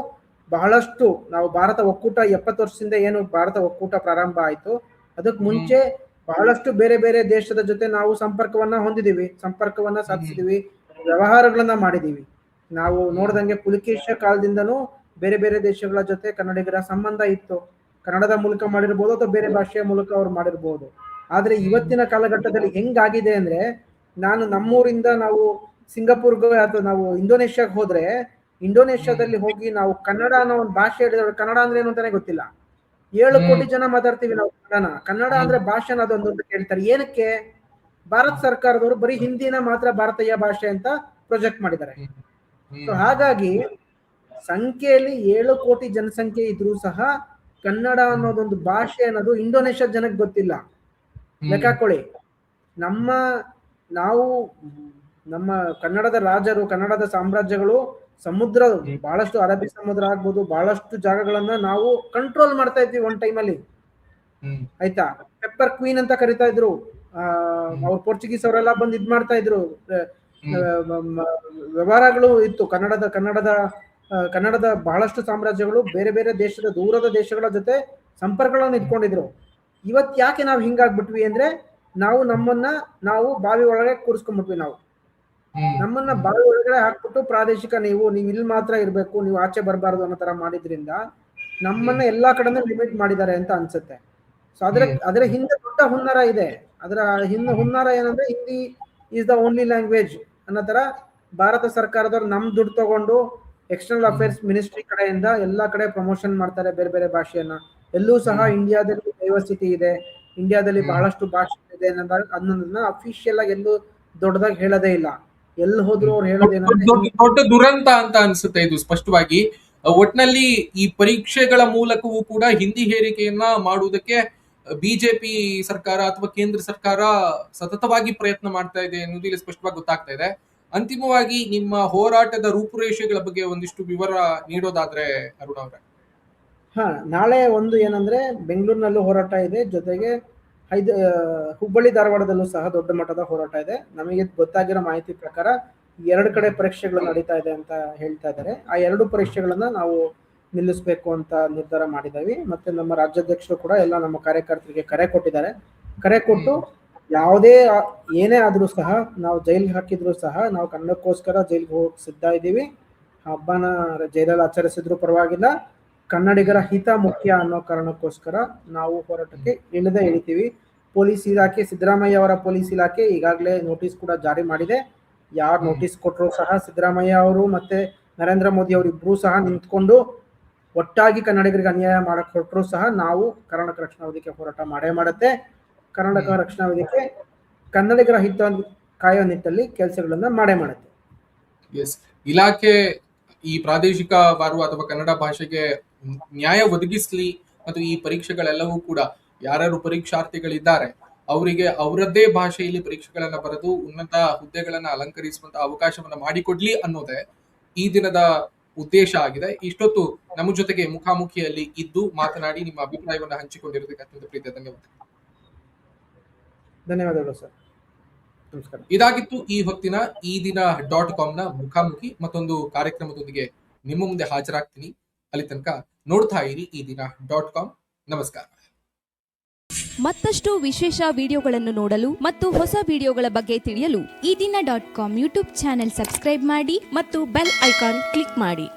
ಬಹಳಷ್ಟು, ನಾವು ಭಾರತ ಒಕ್ಕೂಟ 70 ವರ್ಷದಿಂದ ಏನು ಭಾರತ ಒಕ್ಕೂಟ ಪ್ರಾರಂಭ ಆಯ್ತು, ಅದಕ್ಕೆ ಮುಂಚೆ ಬಹಳಷ್ಟು ಬೇರೆ ಬೇರೆ ದೇಶದ ಜೊತೆ ನಾವು ಸಂಪರ್ಕವನ್ನ ಸಾಧಿಸಿದೀವಿ, ವ್ಯವಹಾರಗಳನ್ನ ಮಾಡಿದೀವಿ. ನಾವು ನೋಡ್ದಂಗೆ ಪುಲಿಕೇಶ ಕಾಲದಿಂದನೂ ಬೇರೆ ಬೇರೆ ದೇಶಗಳ ಜೊತೆ ಕನ್ನಡಿಗರ ಸಂಬಂಧ ಇತ್ತು. ಕನ್ನಡದ ಮೂಲಕ ಮಾಡಿರ್ಬೋದು ಅಥವಾ ಬೇರೆ ಭಾಷೆಯ ಮೂಲಕ ಅವ್ರು ಮಾಡಿರ್ಬೋದು. ಆದ್ರೆ ಇವತ್ತಿನ ಕಾಲಘಟ್ಟದಲ್ಲಿ ಹೆಂಗಾಗಿದೆ ಅಂದ್ರೆ, ನಾನು ನಮ್ಮೂರಿಂದ ನಾವು ಸಿಂಗಾಪುರ್ಗೆ ಅಥವಾ ನಾವು ಇಂಡೋನೇಷ್ಯಾಗೆ ಹೋದ್ರೆ, ಇಂಡೋನೇಷ್ಯಾದಲ್ಲಿ ಹೋಗಿ ನಾವು ಕನ್ನಡ ಅನ್ನೋ ಒಂದು ಭಾಷೆ ಹೇಳಿದ್ರೆ ಕನ್ನಡ ಅಂದ್ರೆ ಏನು ಅಂತಾನೆ ಗೊತ್ತಿಲ್ಲ. 7 ಕೋಟಿ ಜನ ಮಾತಾಡ್ತೀವಿ ನಾವು ಕನ್ನಡನ. ಕನ್ನಡ ಅಂದ್ರೆ ಭಾಷೆ ಅನ್ನೋದೊಂದು ಅಂತ ಕೇಳ್ತಾರೆ. ಏನಕ್ಕೆ? ಭಾರತ ಸರ್ಕಾರದವರು ಬರೀ ಹಿಂದಿನ ಮಾತ್ರ ಭಾರತೀಯ ಭಾಷೆ ಅಂತ ಪ್ರೊಜೆಕ್ಟ್ ಮಾಡಿದ್ದಾರೆ. ಸೊ ಹಾಗಾಗಿ ಸಂಖ್ಯೆಯಲ್ಲಿ 7 ಕೋಟಿ ಜನಸಂಖ್ಯೆ ಇದ್ರೂ ಸಹ ಕನ್ನಡ ಅನ್ನೋದೊಂದು ಭಾಷೆ ಅನ್ನೋದು ಇಂಡೋನೇಷ್ಯಾ ಜನಕ್ಕೆ ಗೊತ್ತಿಲ್ಲ. ಲೆಕ್ಕ ಹಾಕೊಳ್ಳಿ. ನಾವು ನಮ್ಮ ಕನ್ನಡದ ರಾಜರು, ಕನ್ನಡದ ಸಾಮ್ರಾಜ್ಯಗಳು ಸಮುದ್ರ, ಬಹಳಷ್ಟು ಅರಬ್ಬಿ ಸಮುದ್ರ ಆಗ್ಬೋದು, ಬಹಳಷ್ಟು ಜಾಗಗಳನ್ನ ನಾವು ಕಂಟ್ರೋಲ್ ಮಾಡ್ತಾ ಇದ್ವಿ ಒಂದ್ ಟೈಮಲ್ಲಿ. ಆಯ್ತಾ? ಪೆಪ್ಪರ್ ಕ್ವೀನ್ ಅಂತ ಕರಿತಾ ಇದ್ರು. ಅವ್ರು ಪೋರ್ಚುಗೀಸ್ ಅವರೆಲ್ಲ ಬಂದು ಇದ್ ಮಾಡ್ತಾ ಇದ್ರು. ವ್ಯವಹಾರಗಳು ಇತ್ತು. ಕನ್ನಡದ ಬಹಳಷ್ಟು ಸಾಮ್ರಾಜ್ಯಗಳು ಬೇರೆ ಬೇರೆ ದೇಶದ, ದೂರದ ದೇಶಗಳ ಜೊತೆ ಸಂಪರ್ಕಗಳನ್ನು ಇಟ್ಕೊಂಡಿದ್ರು. ಇವತ್ ಯಾಕೆ ನಾವು ಹಿಂಗಾಗ್ಬಿಟ್ವಿ ಅಂದ್ರೆ, ನಾವು ಬಾವಿ ಒಳಗೆ ಕೂರಿಸ್ಕೊಂಡ್ಬಿಟ್ವಿ. ನಮ್ಮನ್ನ ಬಾವಿ ಒಳಗಡೆ ಹಾಕ್ಬಿಟ್ಟು ಪ್ರಾದೇಶಿಕ ನೀವು ಇಲ್ಲಿ ಮಾತ್ರ ಇರ್ಬೇಕು, ನೀವು ಆಚೆ ಬರಬಾರ್ದು ಅನ್ನೋ ತರ ಮಾಡಿದ್ರಿಂದ ನಮ್ಮನ್ನ ಎಲ್ಲಾ ಕಡೆನೂ ಲಿಮಿಟ್ ಮಾಡಿದ್ದಾರೆ ಅಂತ ಅನ್ಸುತ್ತೆ. ಸೊ ಅದರ ಹಿಂದೆ ದೊಡ್ಡ ಹುನ್ನಾರ ಇದೆ. ಅದರ ಹುನ್ನಾರ ಏನಂದ್ರೆ, Hindi is the only language ಅನ್ನೋ ತರ ಭಾರತ ಸರ್ಕಾರದವ್ರು ನಮ್ ದುಡ್ಡು ತಗೊಂಡು ಎಕ್ಸ್ಟರ್ನಲ್ ಅಫೇರ್ಸ್ ಮಿನಿಸ್ಟ್ರಿ ಕಡೆಯಿಂದ ಎಲ್ಲಾ ಕಡೆ ಪ್ರಮೋಷನ್ ಮಾಡ್ತಾರೆ ಬೇರೆ ಬೇರೆ ಭಾಷೆಯನ್ನ. ಎಲ್ಲೂ ಸಹ ಇಂಡಿಯಾದಲ್ಲಿ ಡೈವರ್ಸಿಟಿ ಇದೆ, ಇಂಡಿಯಾದಲ್ಲಿ ಬಹಳಷ್ಟು ಭಾಷೆ ಇದೆ ಅನ್ನೋದನ್ನ ಅಫಿಷಿಯಲ್ ಆಗಿ ಎಲ್ಲೂ ದೊಡ್ಡದಾಗಿ ಹೇಳೋದೇ ಇಲ್ಲ. ಎಲ್ಲಿ ಹೋದ್ರು ಅವ್ರು ಹೇಳೋದೇನಂದ್ರೆ ದೊಡ್ಡ ದುರಂತ ಅಂತ ಅನ್ಸುತ್ತೆ ಇದು ಸ್ಪಷ್ಟವಾಗಿ. ಒಟ್ನಲ್ಲಿ ಈ ಪರೀಕ್ಷೆಗಳ ಮೂಲಕವೂ ಕೂಡ ಹಿಂದಿ ಹೇರಿಕೆಯನ್ನ ಮಾಡುವುದಕ್ಕೆ ಬಿಜೆಪಿ ಸರ್ಕಾರ ಅಥವಾ ಕೇಂದ್ರ ಸರ್ಕಾರ ಸತತವಾಗಿ ಪ್ರಯತ್ನ ಮಾಡ್ತಾ ಇದೆ ಅನ್ನೋದು ಇಲ್ಲಿ ಸ್ಪಷ್ಟವಾಗಿ ಗೊತ್ತಾಗ್ತಾ ಇದೆ. ಅಂತಿಮವಾಗಿ ನಿಮ್ಮ ಹೋರಾಟದ ರೂಪುರೇಷೆಗಳ ಬಗ್ಗೆ ಒಂದಿಷ್ಟು ವಿವರ ನೀಡೋದಾದ್ರೆ ಅರುಣ್ ಅವರೇ. ನಾಳೆ ಒಂದು ಏನಂದ್ರೆ, ಬೆಂಗಳೂರಿನಲ್ಲೂ ಹೋರಾಟ ಇದೆ, ಜೊತೆಗೆ ಹುಬ್ಬಳ್ಳಿ ಧಾರವಾಡದಲ್ಲೂ ಸಹ ದೊಡ್ಡ ಮಟ್ಟದ ಹೋರಾಟ ಇದೆ. ನಮಗೆ ಗೊತ್ತಾಗಿರೋ ಮಾಹಿತಿ ಪ್ರಕಾರ 2 ಕಡೆ ಪರೀಕ್ಷೆಗಳು ನಡೀತಾ ಇದೆ ಅಂತ ಹೇಳ್ತಾ ಇದ್ದಾರೆ. ಆ 2 ಪರೀಕ್ಷೆಗಳನ್ನ ನಾವು ನಿಲ್ಲಿಸಬೇಕು ಅಂತ ನಿರ್ಧಾರ ಮಾಡಿದ್ದೀವಿ. ಮತ್ತೆ ನಮ್ಮ ರಾಜ್ಯಾಧ್ಯಕ್ಷರು ಕೂಡ ಎಲ್ಲ ನಮ್ಮ ಕಾರ್ಯಕರ್ತರಿಗೆ ಕರೆ ಕೊಟ್ಟಿದ್ದಾರೆ. ಕರೆ ಕೊಟ್ಟು ಏನೇ ಆದ್ರೂ ಸಹ, ನಾವು ಜೈಲಿಗೆ ಹಾಕಿದ್ರು ಸಹ ನಾವು ಕನ್ನಡಕ್ಕೋಸ್ಕರ ಜೈಲಿಗೆ ಹೋಗಕ್ಕೆ ಸಿದ್ಧ ಇದ್ದೀವಿ. ಹಬ್ಬನ ಜೈಲಲ್ಲಿ ಆಚರಿಸಿದ್ರು ಪರವಾಗಿಲ್ಲ, ಕನ್ನಡಿಗರ ಹಿತ ಮುಖ್ಯ ಅನ್ನೋ ಕಾರಣಕ್ಕೋಸ್ಕರ ನಾವು ಹೋರಾಟಕ್ಕೆ ಇಳಿತೀವಿ. ಪೊಲೀಸ್ ಇಲಾಖೆ, ಸಿದ್ದರಾಮಯ್ಯ ಅವರ ಪೊಲೀಸ್ ಇಲಾಖೆ ಈಗಾಗಲೇ ನೋಟಿಸ್ ಕೂಡ ಜಾರಿ ಮಾಡಿದೆ. ಯಾರು ನೋಟಿಸ್ ಕೊಟ್ಟರು ಸಹ ಸಿದ್ದರಾಮಯ್ಯ ಅವರು ಮತ್ತೆ ನರೇಂದ್ರ ಮೋದಿ ಅವರು ಇಬ್ರು ಸಹ ನಿಂತ್ಕೊಂಡು ಒಟ್ಟಾಗಿ ಕನ್ನಡಿಗರಿಗೆ ಅನ್ಯಾಯ ಮಾಡಕ್ ಹೊರಟರು ಸಹ ನಾವು ಕರ್ನಾಟಕ ರಕ್ಷಣಾ ವೇದಿಕೆ ಹೋರಾಟ ಮಾಡುತ್ತೆ. ಕರ್ನಾಟಕ ರಕ್ಷಣಾ ವೇದಿಕೆ ಕನ್ನಡಿಗರ ಹಿತ ಕಾಯೋ ನಿಟ್ಟಲ್ಲಿ ಕೆಲಸಗಳನ್ನ ಮಾಡುತ್ತೆ. ಇಲಾಖೆ ಈ ಪ್ರಾದೇಶಿಕವಾರು ಅಥವಾ ಕನ್ನಡ ಭಾಷೆಗೆ ನ್ಯಾಯ ಒದಗಿಸ್ಲಿ ಮತ್ತು ಈ ಪರೀಕ್ಷೆಗಳೆಲ್ಲವೂ ಕೂಡ ಯಾರ್ಯಾರು ಪರೀಕ್ಷಾರ್ಥಿಗಳಿದ್ದಾರೆ ಅವರಿಗೆ ಅವರದ್ದೇ ಭಾಷೆಯಲ್ಲಿ ಪರೀಕ್ಷೆಗಳನ್ನ ಬರೆದು ಉನ್ನತ ಹುದ್ದೆಗಳನ್ನ ಅಲಂಕರಿಸುವಂತ ಅವಕಾಶವನ್ನ ಮಾಡಿಕೊಡ್ಲಿ ಅನ್ನೋದೇ ಈ ದಿನದ ಉದ್ದೇಶ ಆಗಿದೆ. ಇಷ್ಟೊತ್ತು ನಮ್ಮ ಜೊತೆಗೆ ಮುಖಾಮುಖಿಯಲ್ಲಿ ಇದ್ದು ಮಾತನಾಡಿ ನಿಮ್ಮ ಅಭಿಪ್ರಾಯವನ್ನ ಹಂಚಿಕೊಂಡಿರೋದಕ್ಕೆ ಅತ್ಯಂತ ಪ್ರೀತಿಯ ಧನ್ಯವಾದಗಳು ಸರ್. ನಮಸ್ಕಾರ. ಇದಾಗಿತ್ತು ಈ ಹೊತ್ತಿನ ಈ ದಿನ .com ನ ಮುಖಾಮುಖಿ. ಮತ್ತೊಂದು ಕಾರ್ಯಕ್ರಮದೊಂದಿಗೆ ನಿಮ್ಮ ಮುಂದೆ ಹಾಜರಾಗ್ತೀನಿ. ಅಲ್ಲಿ ತನಕ ನೋಡ್ತಾ ಇರಿ ಈ ದಿನ .com. ನಮಸ್ಕಾರ. ಮತ್ತಷ್ಟು ವಿಶೇಷ ವಿಡಿಯೋಗಳನ್ನು ನೋಡಲು ಮತ್ತು ಹೊಸ ವಿಡಿಯೋಗಳ ಬಗ್ಗೆ ತಿಳಿಯಲು ಈ ದಿನ .com ಯೂಟ್ಯೂಬ್ ಚಾನೆಲ್ ಸಬ್ಸ್ಕ್ರೈಬ್ ಮಾಡಿ ಮತ್ತು ಬೆಲ್ ಐಕಾನ್ ಕ್ಲಿಕ್ ಮಾಡಿ.